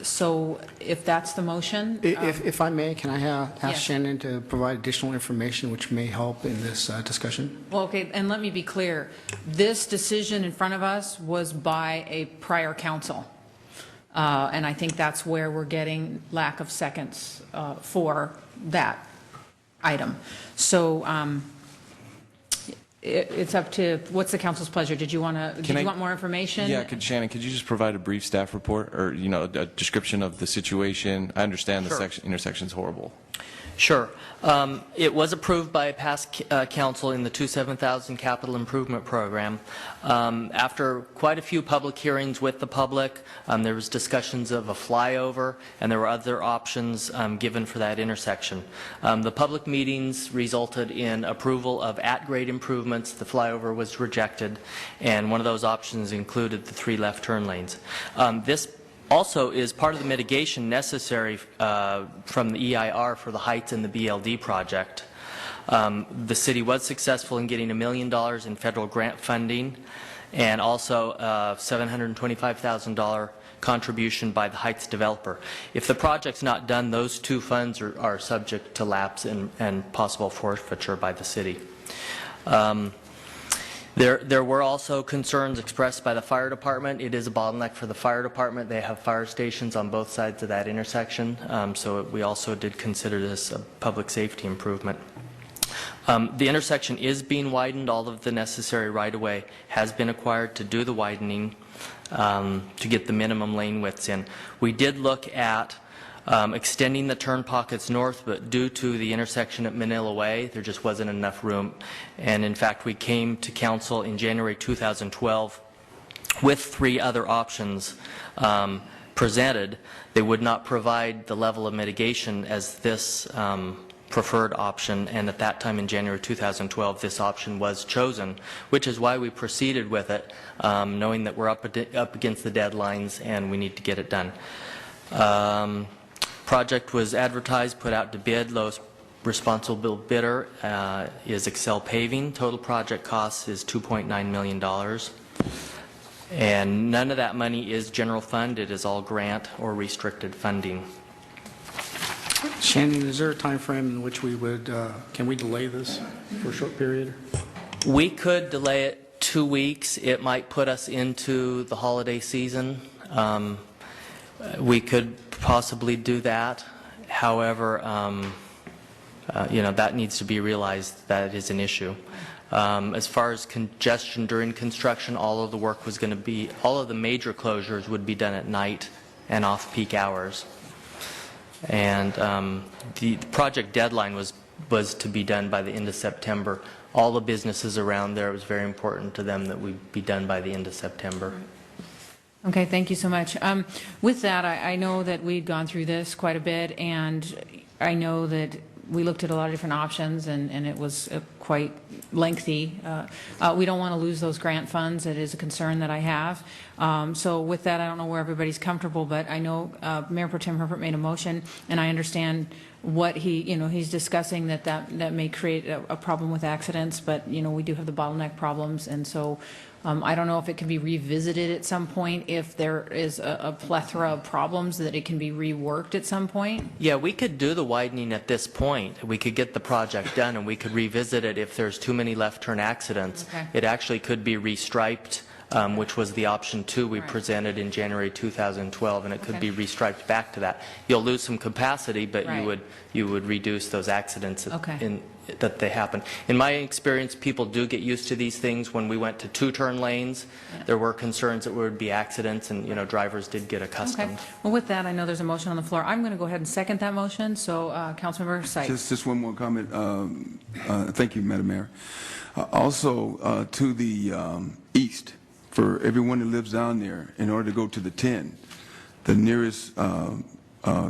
So if that's the motion. If I may, can I ask Yes. Shannon to provide additional information which may help in this discussion? Well, okay, and let me be clear. This decision in front of us was by a prior council. And I think that's where we're getting lack of seconds for that item. So it's up to, what's the council's pleasure? Did you want more information? Yeah, Shannon, could you just provide a brief staff report or, a description of the situation? I understand the intersection's horrible. Sure. It was approved by past council in the 27000 capital improvement program. After quite a few public hearings with the public, there was discussions of a flyover, and there were other options given for that intersection. The public meetings resulted in approval of at-grade improvements. The flyover was rejected, and one of those options included the 3 left turn lanes. This also is part of the mitigation necessary from the EIR for the Heights and the BLD project. The city was successful in getting $1 million in federal grant funding, and also a $725,000 contribution by the Heights developer. If the project's not done, those 2 funds are subject to lapse and possible forfeiture by the city. There were also concerns expressed by the fire department. It is a bottleneck for the fire department. They have fire stations on both sides of that intersection, so we also did consider this a public safety improvement. The intersection is being widened. All of the necessary right-of-way has been acquired to do the widening to get the minimum lane widths in. We did look at extending the turn pockets north, but due to the intersection at Manila Way, there just wasn't enough room. And in fact, we came to council in January 2012 with 3 other options presented. They would not provide the level of mitigation as this preferred option, and at that time in January 2012, this option was chosen, which is why we proceeded with it, knowing that we're up against the deadlines and we need to get it done. Project was advertised, put out to bid. Lowest responsible bidder is Excel Paving. Total project cost is $2.9 million. And none of that money is general fund. It is all grant or restricted funding. Shannon, is there a time frame in which we would, can we delay this for a short period? We could delay it 2 weeks. It might put us into the holiday season. We could possibly do that. However, that needs to be realized that is an issue. As far as congestion during construction, all of the work was going to be, all of the major closures would be done at night and off-peak hours. And the project deadline was to be done by the end of September. All the businesses around there, it was very important to them that we be done by the end of September. Okay, thank you so much. With that, I know that we'd gone through this quite a bit, and I know that we looked at a lot of different options, and it was quite lengthy. We don't want to lose those grant funds. It is a concern that I have. So with that, I don't know where everybody's comfortable, but I know Mayor Pro Tem Herford made a motion, and I understand what he's discussing, that may create a problem with accidents, but, we do have the bottleneck problems, and so I don't know if it can be revisited at some point, if there is a plethora of problems, that it can be reworked at some point. Yeah, we could do the widening at this point. We could get the project done, and we could revisit it if there's too many left turn accidents. Okay. It actually could be restriped, which was the option 2 we presented in January 2012, and it could Okay. be restriped back to that. You'll lose some capacity, but Right. you would reduce those accidents Okay. that they happen. In my experience, people do get used to these things. When we went to 2-turn lanes, there were concerns that there would be accidents, and drivers did get accustomed. Okay. Well, with that, I know there's a motion on the floor. I'm going to go ahead and second that motion. So, Councilmember Sykes. Just one more comment. Thank you, Madam Mayor. Also, to the east, for everyone that lives down there, in order to go to the 10, the nearest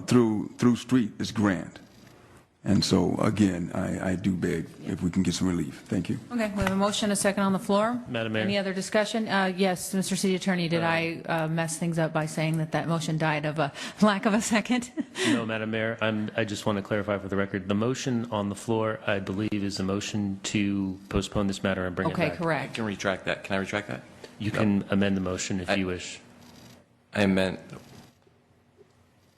through street is Grant. And so, again, I do beg if we can get some relief. Thank you. Okay, we have a motion, a second on the floor. Madam Mayor. Any other discussion? Yes, Mr. City Attorney, did I mess things up by saying that motion died of a lack of a second? No, Madam Mayor, I just want to clarify for the record, the motion on the floor, I believe, is a motion to postpone this matter and bring it back. Okay, correct. I can retract that. Can I retract that? You can amend the motion if you wish.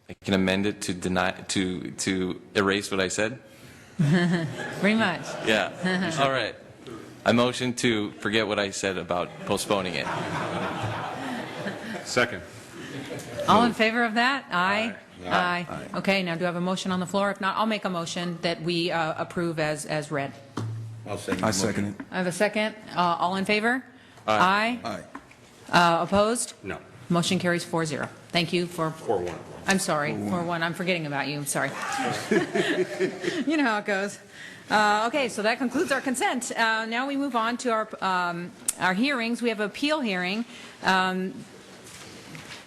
I can amend it to erase what I said? Pretty much. Yeah. All right. I motion to forget what I said about postponing it. Second. All in favor of that? Aye. Aye. Okay, now do I have a motion on the floor? If not, I'll make a motion that we approve as read. I'll second. I second it. I have a second. All in favor? Aye. Aye. Opposed? No. Motion carries 4-0. Thank you for... 4-1. I'm sorry, 4-1. I'm forgetting about you. I'm sorry. You know how it goes. Okay, so that concludes our consent. Now we move on to our hearings. We have an appeal hearing.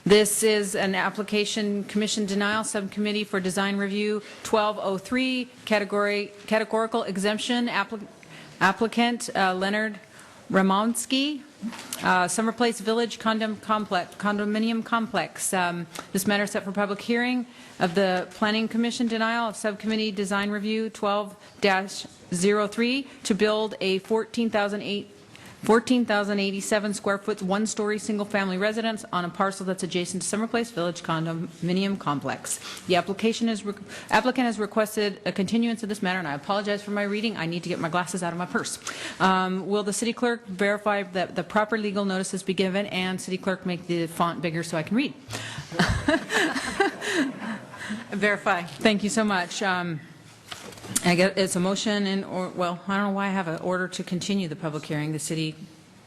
This is an application commission denial subcommittee for design review 1203 categorical exemption applicant Leonard Ramonsky, Summer Place Village condominium complex. This matter is set for public hearing of the Planning Commission denial of Subcommittee Design Review 12-03 to build a 14,008 14,087 square foot, one-story, single-family residence on a parcel that's adjacent to Summer Place Village condominium complex. The applicant has requested a continuance of this matter, and I apologize for my reading. I need to get my glasses out of my purse. Will the city clerk verify that the proper legal notices be given, and city clerk make the font bigger so I can read? Verify. Thank you so much. I guess it's a motion well, I don't know why I have an order to continue the public hearing, the city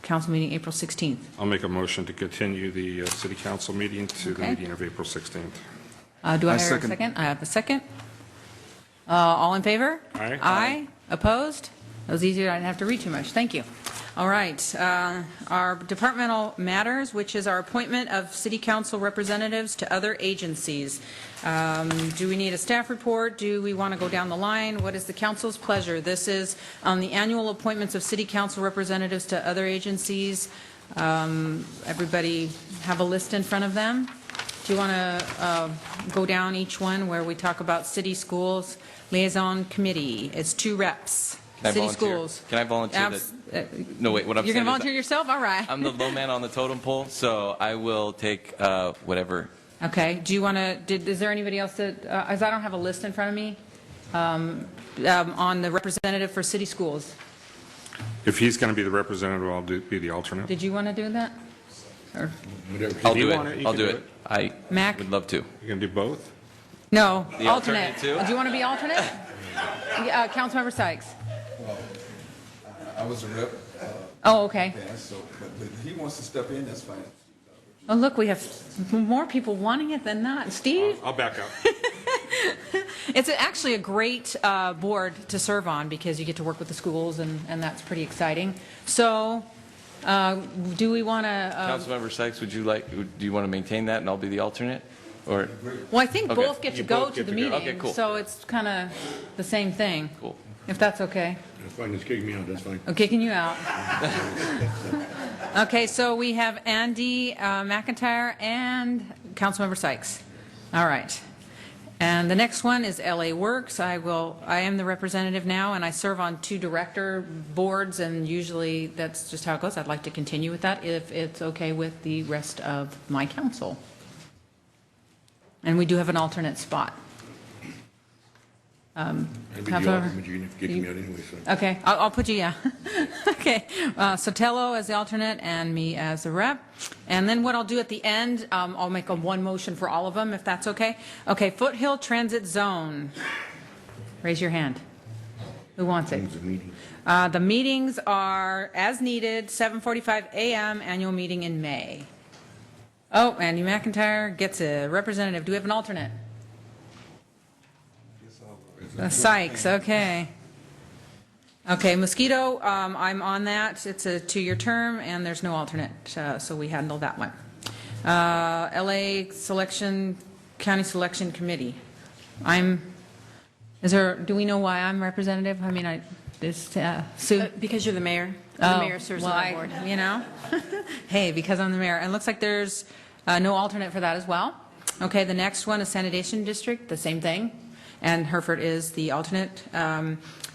council meeting April 16th. I'll make a motion to continue the city council meeting to the Okay. meeting of April 16th. Do I hear a second? I have a second. All in favor? Aye. Aye. Opposed? That was easier. I didn't have to read too much. Thank you. All right. Our departmental matters, which is our appointment of city council representatives to other agencies. Do we need a staff report? Do we want to go down the line? What is the council's pleasure? This is on the annual appointments of city council representatives to other agencies. Everybody have a list in front of them? Do you want to go down each one where we talk about city schools liaison committee? It's 2 reps. Can I City volunteer? schools. Can I volunteer No, wait, what I'm You're saying going to is volunteer yourself? All right. I'm the low man on the totem pole, so I will take whatever. Okay. Do you want to, is there anybody else that, as I don't have a list in front of me, on the representative for city schools? If he's going to be the representative, I'll be the alternate. Did you want to do that? Or, I'll do want it, it. you I'll can do do it. I Mac? would love to. You going to do both? no, The alternate too? Do you want to be alternate? Councilmember Sykes. I was a rep. Oh, okay. So, but he wants to step in, that's fine. Oh, look, we have more people wanting it than not. Steve? I'll back up. It's actually a great board to serve on because you get to work with the schools, and that's pretty exciting. So, do we want to... Councilmember Sykes, do you want to maintain that and I'll be the alternate? Or well, I think Okay. both get to You go both to get the to go. meeting, Okay, cool. so it's kind of the same thing. Cool. If that's okay. That's fine, just kick me out, that's fine. I'm kicking you out. Okay, so we have Andy McIntyre and Councilmember Sykes. All right. And the next one is LA Works. I am the representative now, and I serve on 2 director boards, and usually that's just how it goes. I'd like to continue with that if it's okay with the rest of my council. And we do have an alternate spot. I'd be the Councilmember? alternate, you're going to kick me out anyway, so. Okay, I'll put you, yeah. Okay, Sotelo as the alternate and me as the rep. And then what I'll do at the end, I'll make one motion for all of them, if that's okay. Okay, Foothill Transit Zone. Raise your hand. Who wants it? The meetings are as needed, 7:45 a.m., annual meeting in May. Oh, Andy McIntyre gets a representative. Do we have an alternate? Sykes, okay. Okay, Mosquito, I'm on that. It's a 2-year term, and there's no alternate, so we handle that one. LA County Selection Committee. Do we know why I'm representative? I mean, Sue? Because you're the mayor. The mayor serves on that board. You know? Hey, because I'm the mayor. And it looks like there's no alternate for that as well. Okay, the next one is Sanitation District, the same thing. And Hereford is the alternate.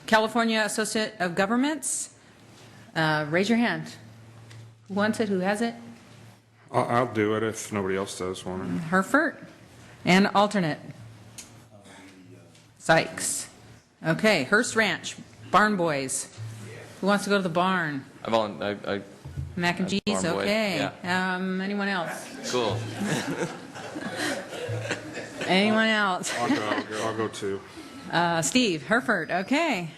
California Associate of Governments, raise your hand. Who wants it? Who has it? I'll do it if nobody else does want it. Hereford. And alternate. Sykes. Okay, Hearst Ranch, Barn Boys. Who wants to go to the barn? Mac and Cheese, Barn Boy, okay. yeah. Anyone else? Cool. Anyone else? I'll go too. Steve, Hereford, okay.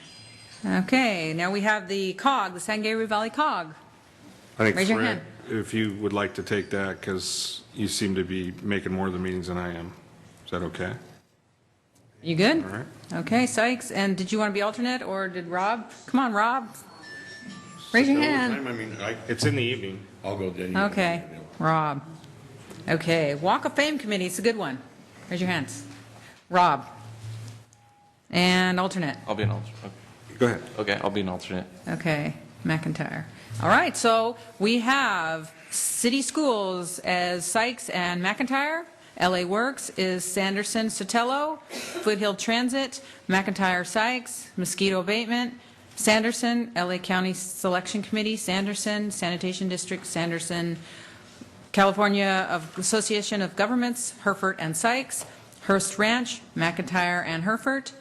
Okay, now we have the COG, the San Gabriel Valley COG. I think Raise your Fred, hand. if you would like to take that, because you seem to be making more of the meetings than I am. Is that okay? You good? All right. Okay, Sykes, and did you want to be alternate, or did Rob? Come on, Rob. Raise your hand. I mean, It's in the evening. I'll go then. Okay, Rob. Okay, Walk of Fame Committee, it's a good one. Raise your hands. Rob. And alternate. I'll be an alternate. Go ahead. Okay, I'll be an alternate. Okay, McIntyre. All right, so we have City Schools as Sykes and McIntyre. LA Works is Sanderson Sotelo. Foothill Transit, McIntyre Sykes. Mosquito Abatement, Sanderson, LA County Selection Committee, Sanderson, Sanitation District, Sanderson, California Association of Governments, Hereford and Sykes, Hearst Ranch, McIntyre and Hereford,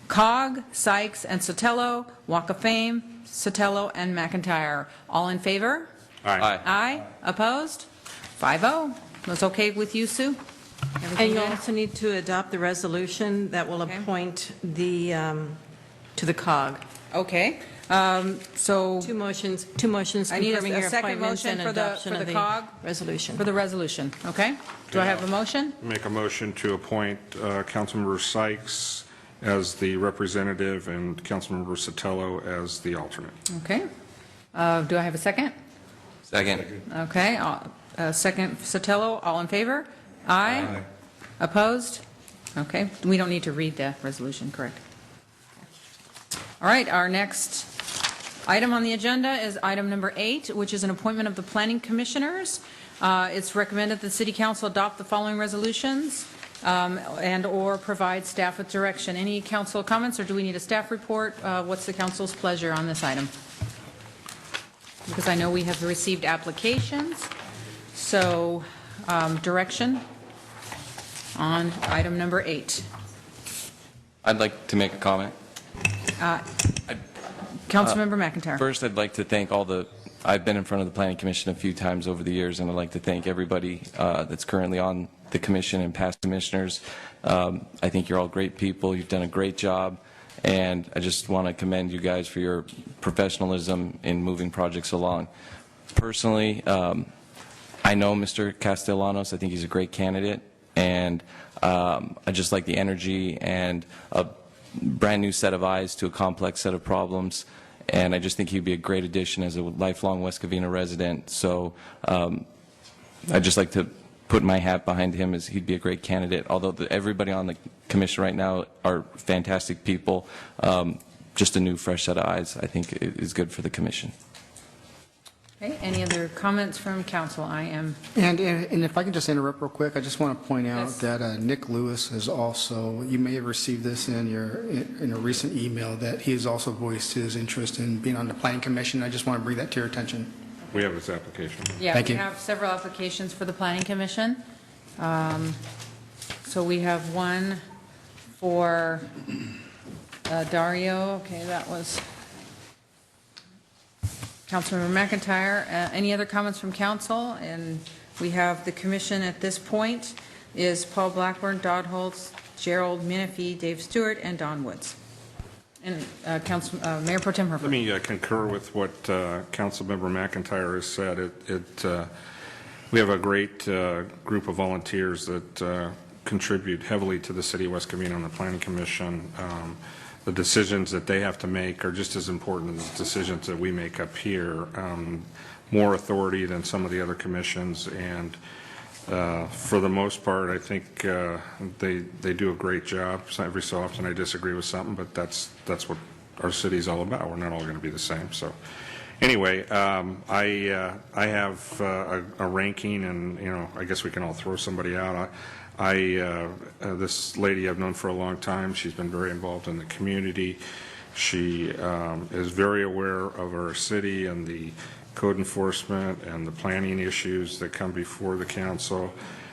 COG, Sykes and Sotelo, Walk of Fame, Sotelo and McIntyre. All in favor? Aye. Aye. Opposed? 5-0. Was okay with you, Sue? Everything And you good? also need to adopt the resolution that will appoint the, to the COG. Okay. So Two motions I need confirming a your second appointments motion and for the adoption of the COG? resolution. For the resolution, okay? Do I have a motion? Make a motion to appoint Councilmember Sykes as the representative and Councilmember Sotelo as the alternate. Okay. Do I have a second? Second. Okay. Second, Sotelo, all in favor? Aye. Opposed? Okay. We don't need to read the resolution, correct? All right, our next item on the agenda is item number 8, which is an appointment of the planning commissioners. It's recommended that the city council adopt the following resolutions and/or provide staff with direction. Any council comments, or do we need a staff report? What's the council's pleasure on this item? Because I know we have received applications, so direction on item number 8. I'd like to make a comment. Councilmember McIntyre. First, I'd like to thank I've been in front of the Planning Commission a few times over the years, and I'd like to thank everybody that's currently on the commission and past commissioners. I think you're all great people. You've done a great job, and I just want to commend you guys for your professionalism in moving projects along. Personally, I know Mr. Castellanos. I think he's a great candidate, and I just like the energy and a brand new set of eyes to a complex set of problems. And I just think he'd be a great addition as a lifelong West Covina resident. So I'd just like to put my hat behind him as he'd be a great candidate. Although everybody on the commission right now are fantastic people, just a new, fresh set of eyes I think is good for the commission. Okay, any other comments from council? And if I can just interrupt real quick, I just want to point out Yes. that Nick Lewis is also, you may have received this in a recent email, that he has also voiced his interest in being on the planning commission. I just want to bring that to your attention. We have his application. Yeah, Thank we you. have several applications for the planning commission. So we have one for Dario. Okay, that was Councilmember McIntyre. Any other comments from council? And we have the commission at this point is Paul Blackburn, Dodd Holtz, Gerald Menifee, Dave Stewart, and Don Woods. And Mayor Pro Tem Herford. Let me concur with what Councilmember McIntyre has said. We have a great group of volunteers that contribute heavily to the City of West Covina on the Planning Commission. The decisions that they have to make are just as important as the decisions that we make up here. More authority than some of the other commissions, and for the most part, I think they do a great job. So every so often I disagree with something, but that's what our city's all about. We're not all going to be the same. So anyway, I have a ranking, and I guess we can all throw somebody out. This lady I've known for a long time. She's been very involved in the community. She is very aware of our city and the code enforcement and the planning issues that come before the council,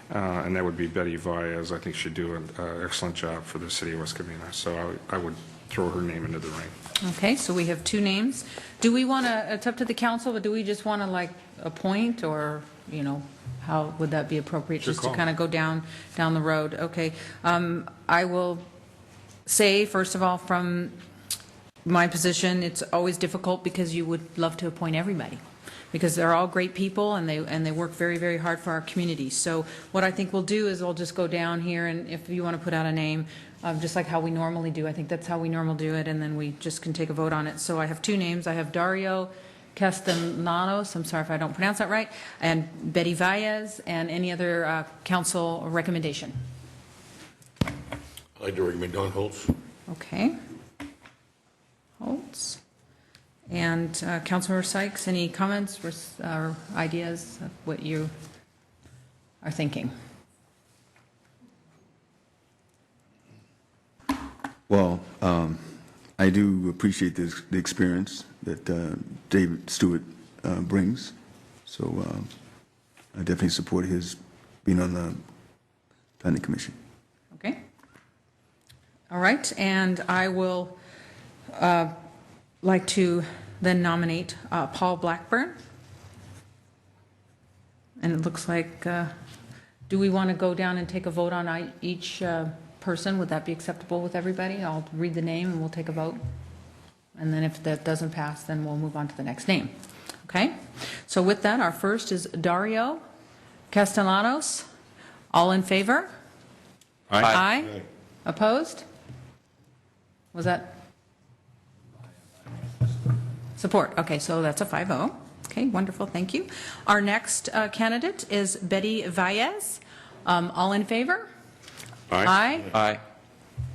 and that would be Betty Valles. I think she'd do an excellent job for the city of West Covina, so I would throw her name into the ring. Okay, so we have 2 names. Do we want to, it's up to the council, but do we just want to appoint, or, how would that be appropriate, just to kind of go down the road? Okay. I will say, first of all, from my position, it's always difficult because you would love to appoint everybody, because they're all great people and they work very, very hard for our community. So what I think we'll do is we'll just go down here, and if you want to put out a name, just like how we normally do, I think that's how we normally do it, and then we just can take a vote on it. So I have 2 names. I have Dario Castellanos, I'm sorry if I don't pronounce that right, and Betty Valles, and any other council recommendation. I'd like to recommend Don Holtz. Okay. Holtz. And Councilmember Sykes, any comments or ideas of what you are thinking? Well, I do appreciate the experience that David Stewart brings. So I definitely support his being on the Planning Commission. Okay. All right, and I will like to then nominate Paul Blackburn. And it looks like, do we want to go down and take a vote on each person? Would that be acceptable with everybody? I'll read the name and we'll take a vote. And then if that doesn't pass, then we'll move on to the next name. Okay? So with that, our first is Dario Castellanos. All in favor? Aye. Aye. Opposed? Was that? Support. Okay, so that's a 5-0. Okay, wonderful, thank you. Our next candidate is Betty Valles. All in favor? Aye. Aye.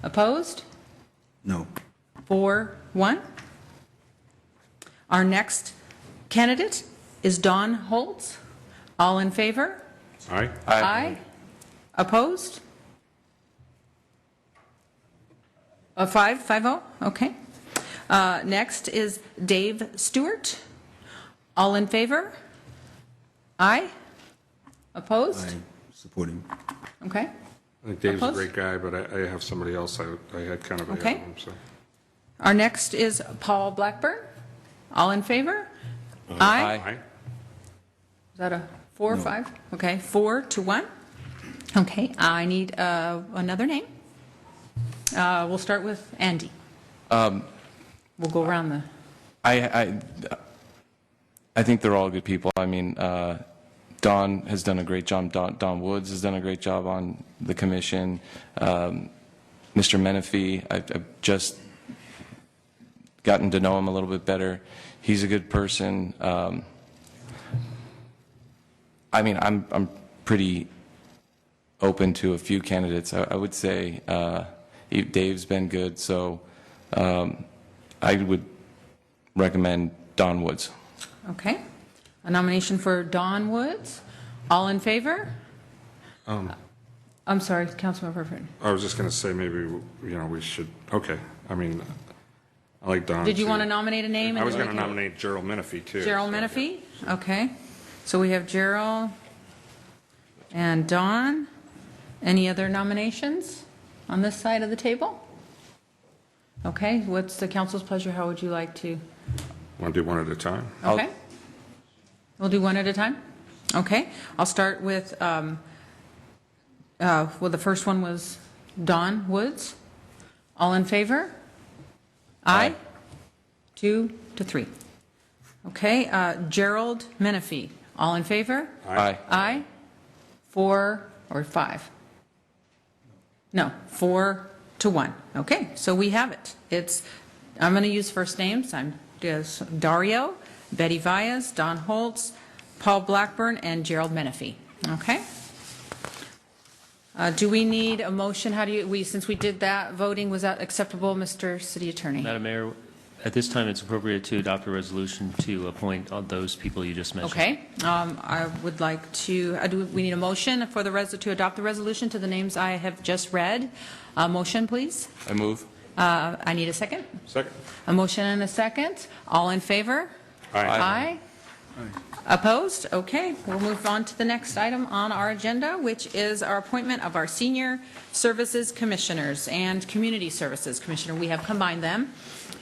Opposed? No. 4-1. Our next candidate is Dawn Holtz. All in favor? Aye. Aye. Opposed? 5-0, okay. Next is Dave Stewart. All in favor? Aye. Opposed? I support him. Okay. I think Dave's Opposed? a great guy, but I have somebody else I had kind of ahead Okay. of him. So. Our next is Paul Blackburn. All in favor? Aye. Aye. Is that a 4 or 5? Okay, 4-1. Okay, I need another name. We'll start with Andy. We'll go around the... I think they're all good people. I mean, Don has done a great job. Don Woods has done a great job on the commission. Mr. Menifee, I've just gotten to know him a little bit better. He's a good person. I mean, I'm pretty open to a few candidates. I would say Dave's been good, so I would recommend Don Woods. Okay. A nomination for Don Woods. All in favor? I'm sorry, Councilmember Herford. I was just going to say maybe, we should, okay. I mean, I like Don. Did you too. want to nominate a name? I was going to to nominate Gerald Menifee, too. Gerald Menifee? Okay. So we have Gerald and Don. Any other nominations on this side of the table? Okay, what's the council's pleasure? How would you like to? Want to do one at a time? Okay. We'll do one at a time? Okay. I'll start with, well, the first one was Don Woods. All in favor? Aye. 2-3. Okay. Gerald Menifee. All in favor? Aye. Aye. 4 or 5? No, 4-1. Okay, so we have it. I'm going to use first names. I'm Dario, Betty Valles, Don Holtz, Paul Blackburn, and Gerald Menifee. Okay? Do we need a motion? Since we did that voting, was that acceptable, Mr. City Attorney? Madam Mayor, at this time, it's appropriate to adopt a resolution to appoint all those people you just mentioned. Okay. I would like to, we need a motion for to adopt the resolution to the names I have just read. Motion, please. I move. I need a second. Second. A motion and a second. All in favor? Aye. Opposed? Okay, we'll move on to the next item on our agenda, which is our appointment of our Senior Services Commissioners and Community Services Commissioner. We have combined them.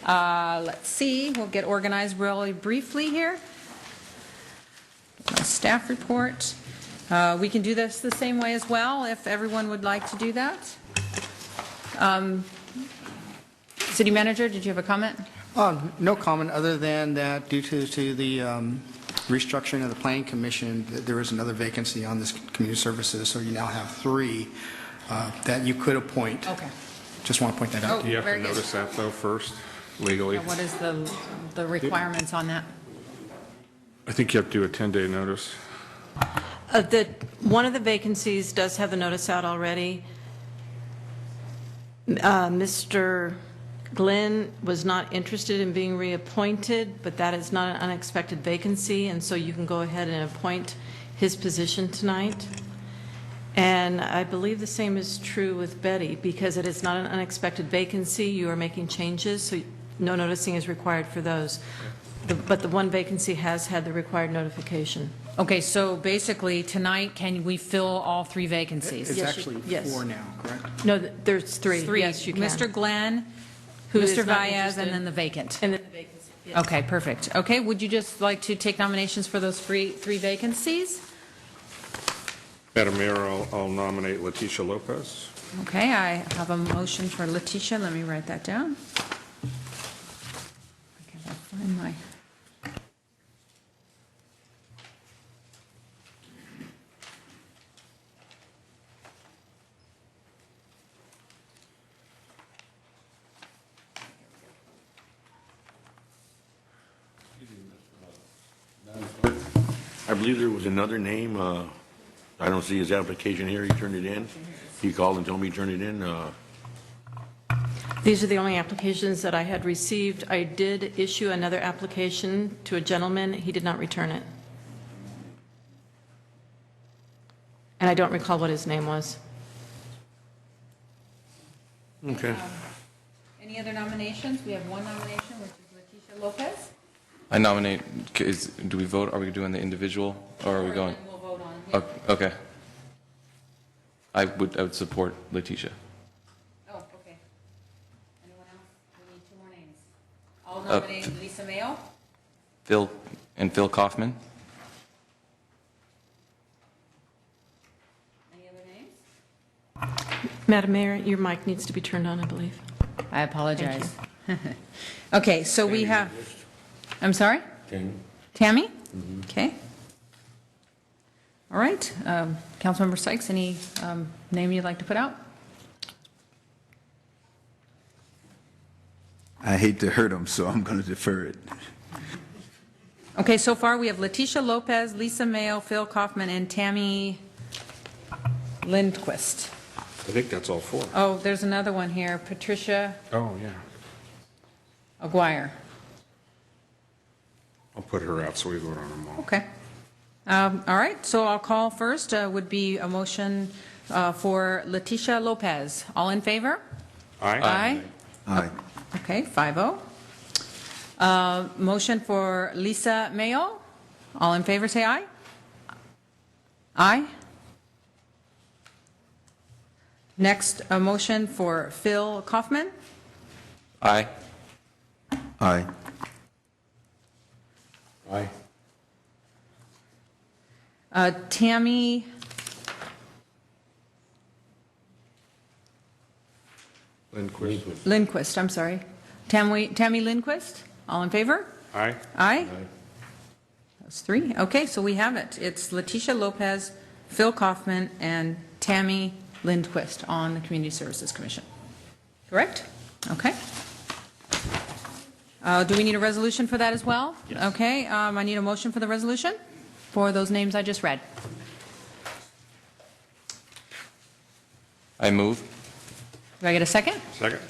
Let's see, we'll get organized really briefly here. My staff report. We can do this the same way as well, if everyone would like to do that. City Manager, did you have a comment? No comment, other than that due to the restructuring of the Planning Commission, there is another vacancy on this community services, so you now have 3 that you could appoint. Okay. Just want to point that out. Do you have to very good. notice that, though, first, legally? What is the requirements on that? I think you have to do a 10-day notice. One of the vacancies does have the notice out already. Mr. Glenn was not interested in being reappointed, but that is not an unexpected vacancy, and so you can go ahead and appoint his position tonight. And I believe the same is true with Betty, because it is not an unexpected vacancy. You are making changes, so no noticing is required for those. But the one vacancy has had the required notification. Okay, so basically, tonight, can we fill all 3 vacancies? It's Yes, actually yes. 4 now, correct? No, there's 3. Three. Yes, you can. Mr. Glenn, Who is Mr. not Baez, interested. and then the vacant. And then the vacancy, yes. Okay, perfect. Okay, would you just like to take nominations for those 3 vacancies? Madam Mayor, I'll nominate Leticia Lopez. Okay, I have a motion for Leticia. Let me write that down. Okay, I'll find my... I believe there was another name. I don't see his application here. He turned it in. He called and told me he turned it in. These are the only applications that I had received. I did issue another application to a gentleman. He did not return it. And I don't recall what his name was. Okay. Any other nominations? We have one nomination, which is Leticia Lopez. I nominate, do we vote, are we doing the individual, or are we going? We'll vote on him. Oh, okay. I would support Leticia. Oh, okay. Anyone else? We need 2 more names. I'll nominate Lisa Mayo. Phil Kaufman. Any other names? Madam Mayor, your mic needs to be turned on, I believe. I apologize. Okay, so we have, I'm sorry? Tammy? Okay. All right. Councilmember Sykes, any name you'd like to put out? I hate to hurt them, so I'm going to defer it. Okay, so far we have Leticia Lopez, Lisa Mayo, Phil Kaufman, and Tammy Lindquist. I think that's all 4. Oh, there's another one here, Patricia Oh, yeah. Aguirre. I'll put her out so we vote on them all. Okay. All right, so I'll call first, would be a motion for Leticia Lopez. All in favor? Aye. Aye. Okay, 5-0. Motion for Lisa Mayo. All in favor, say aye. Aye. Next, a motion for Phil Kaufman. Aye. Aye. Aye. Tammy Lindquist, I'm sorry. Tammy Lindquist, all in favor? Aye. Aye? That's 3. Okay, so we have it. It's Leticia Lopez, Phil Kaufman, and Tammy Lindquist on the Community Services Commission. Correct? Okay. Do we need a resolution for that as well? Yes. Okay, I need a motion for the resolution for those names I just read. I move. Do I get a second? Second.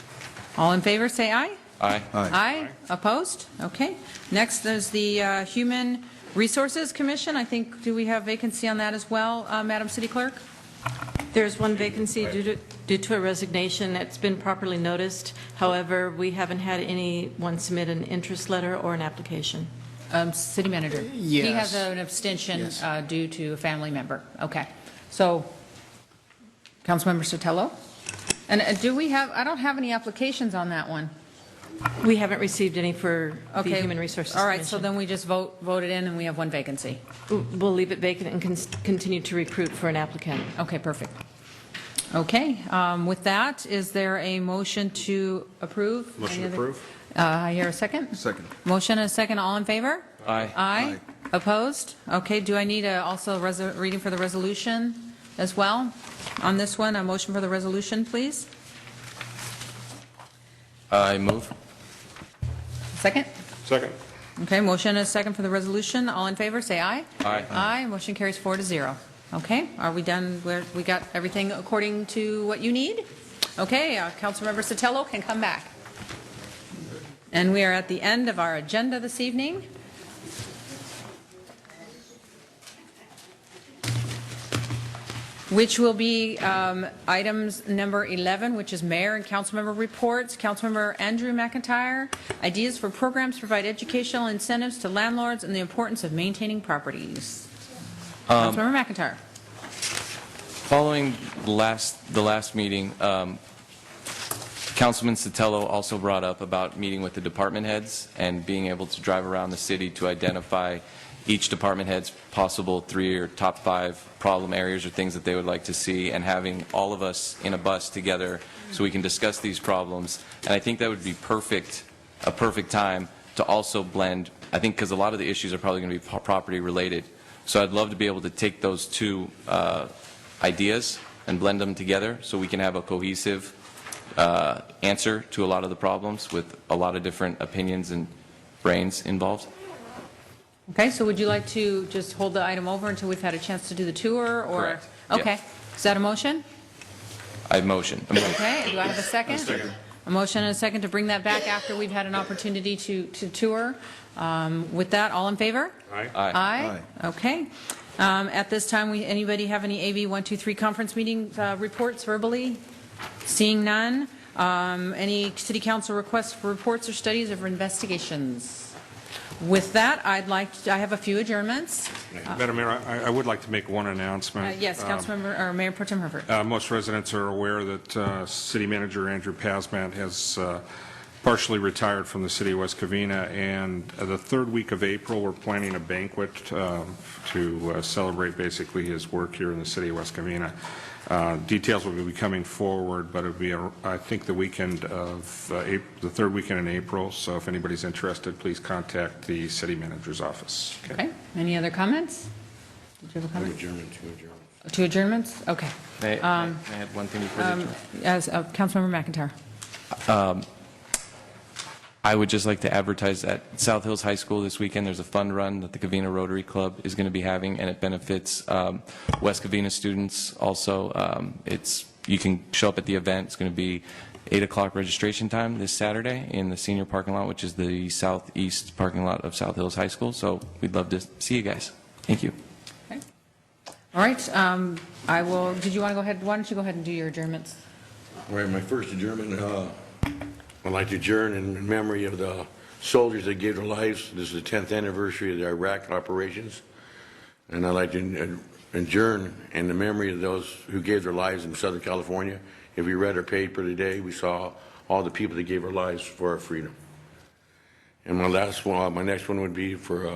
All in favor, say aye. Aye. Aye. Opposed? Okay. Next is the Human Resources Commission. I think, do we have vacancy on that as well, Madam City Clerk? There's one vacancy due to a resignation that's been properly noticed. However, we haven't had anyone submit an interest letter or an application. City Manager? Yes. He has an abstention Yes. due to a family member. Okay. So, Councilmember Sotelo? And do we have, I don't have any applications on that one. We haven't received any for the Okay. Human Resources All right, so Commission. then we just vote it in and we have one vacancy. We'll leave it vacant and continue to recruit for an applicant. Okay, perfect. Okay, with that, is there a motion to approve? Motion to approve. I hear a second? Second. Motion and a second, all in favor? Aye. Aye. Opposed? Okay, do I need also a reading for the resolution as well? On this one, a motion for the resolution, please? I move. Second? Second. Okay, motion and a second for the resolution. All in favor, say aye. Aye. Aye, motion carries 4-0. Okay, are we done? We got everything according to what you need? Okay, Councilmember Sotelo can come back. And we are at the end of our agenda this evening. which will be items number 11, which is mayor and council member reports. Councilmember Andrew McIntyre, ideas for programs to provide educational incentives to landlords and the importance of maintaining properties. Councilmember McIntyre. Following the last meeting, Councilman Sotelo also brought up about meeting with the department heads and being able to drive around the city to identify each department head's possible 3 or top 5 problem areas or things that they would like to see, and having all of us in a bus together so we can discuss these problems. And I think that would be a perfect time to also blend, I think, because a lot of the issues are probably going to be property related. So I'd love to be able to take those two ideas and blend them together so we can have a cohesive answer to a lot of the problems with a lot of different opinions and brains involved. Okay, so would you like to just hold the item over until we've had a chance to do the tour? Or Correct. Okay. Yeah. Is that a motion? I motion. Okay, do I have a second? A motion and a second to bring that back after we've had an opportunity to tour. With that, all in favor? Aye. Aye. Okay. At this time, anybody have any AB 123 conference meeting reports verbally? Seeing none. Any city council requests for reports or studies or investigations? With that, I have a few adjournments. Madam Mayor, I would like to make one announcement. Yes, Councilmember, or Mayor Pro Tem Herford. Most residents are aware that City Manager Andrew Pazman has partially retired from the city of West Covina, and the third week of April, we're planning a banquet to celebrate basically his work here in the city of West Covina. Details will be coming forward, but it'll be, I think, the weekend of the third weekend in April. So if anybody's interested, please contact the city manager's office. Okay. Any other comments? Did you have a comment? Two adjournments? Okay. May I add one thing before the adjournment? As Councilmember McIntyre. I would just like to advertise at South Hills High School this weekend. There's a fund run that the Covina Rotary Club is going to be having, and it benefits West Covina students also. You can show up at the event. It's going to be 8 o'clock registration time this Saturday in the senior parking lot, which is the southeast parking lot of South Hills High School. So we'd love to see you guys. Thank you. Okay. All right. I will. Did you want to go ahead? Why don't you go ahead and do your adjournments? All right, my first adjournment, I'd like to adjourn in memory of the soldiers that gave their lives. This is the 10th anniversary of the Iraq operations. And I'd like to adjourn in the memory of those who gave their lives in Southern California. If we read our paper today, we saw all the people that gave their lives for our freedom. And my next one would be for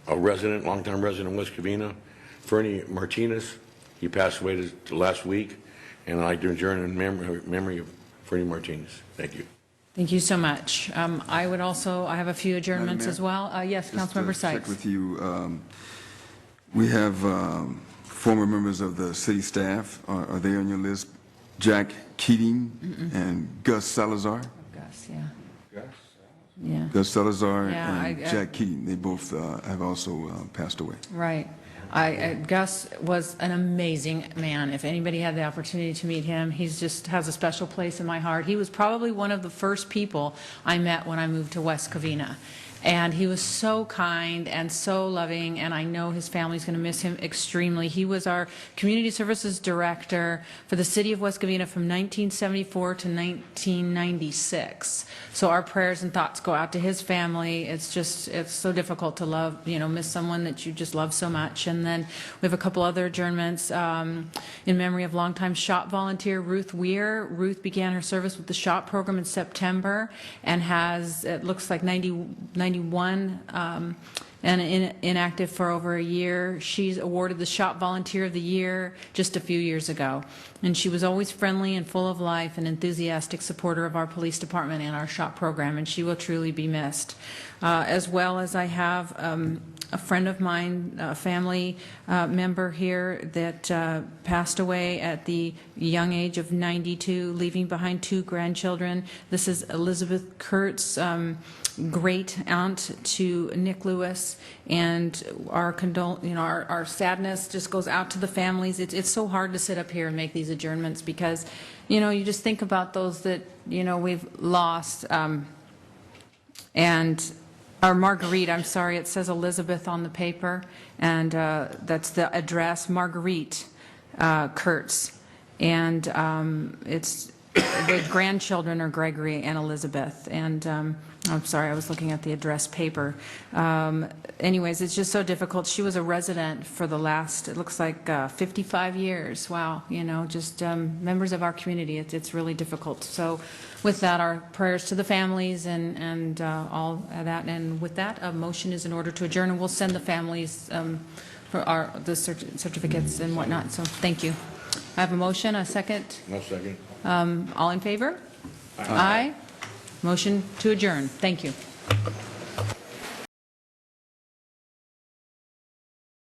a resident, longtime resident of West Covina, Fernie Martinez. He passed away last week. And I'd like to adjourn in memory of Fernie Martinez. Thank you. Thank you so much. I have a few adjournments as well. Yes, Councilmember Sykes. Check with you. We have former members of the city staff. Are they on your list? Jack Keating and Gus Salazar. Gus, yeah. Yeah. Gus Salazar Yeah, and Jack Keating. They both have also passed away. Right. Gus was an amazing man. If anybody had the opportunity to meet him, he just has a special place in my heart. He was probably one of the first people I met when I moved to West Covina. And he was so kind and so loving, and I know his family's going to miss him extremely. He was our community services director for the city of West Covina from 1974 to 1996. So our prayers and thoughts go out to his family. It's so difficult to miss someone that you just love so much. And then we have a couple other adjournments in memory of longtime SHOP volunteer Ruth Weir. Ruth began her service with the SHOP program in September and has, it looks like 91 and inactive for over a year. She's awarded the SHOP Volunteer of the Year just a few years ago. And she was always friendly and full of life, an enthusiastic supporter of our police department and our SHOP program, and she will truly be missed. As well as I have a friend of mine, a family member here that passed away at the young age of 92, leaving behind 2 grandchildren. This is Elizabeth Kurtz, great aunt to Nick Lewis, and our sadness just goes out to the families. It's so hard to sit up here and make these adjournments because, you just think about those that, we've lost. And our Marguerite, I'm sorry, it says Elizabeth on the paper, and that's the address, Marguerite. Kurtz. And it's, the grandchildren are Gregory and Elizabeth. And I'm sorry, I was looking at the address paper. Anyways, it's just so difficult. She was a resident for the last, it looks like 55 years. Wow, you know, just members of our community. It's really difficult. So with that, our prayers to the families and all of that. And with that, a motion is in order to adjourn, and we'll send the families for the certificates and whatnot. So thank you. I have a motion, a second. No second. All in favor? Aye. Motion to adjourn. Thank you.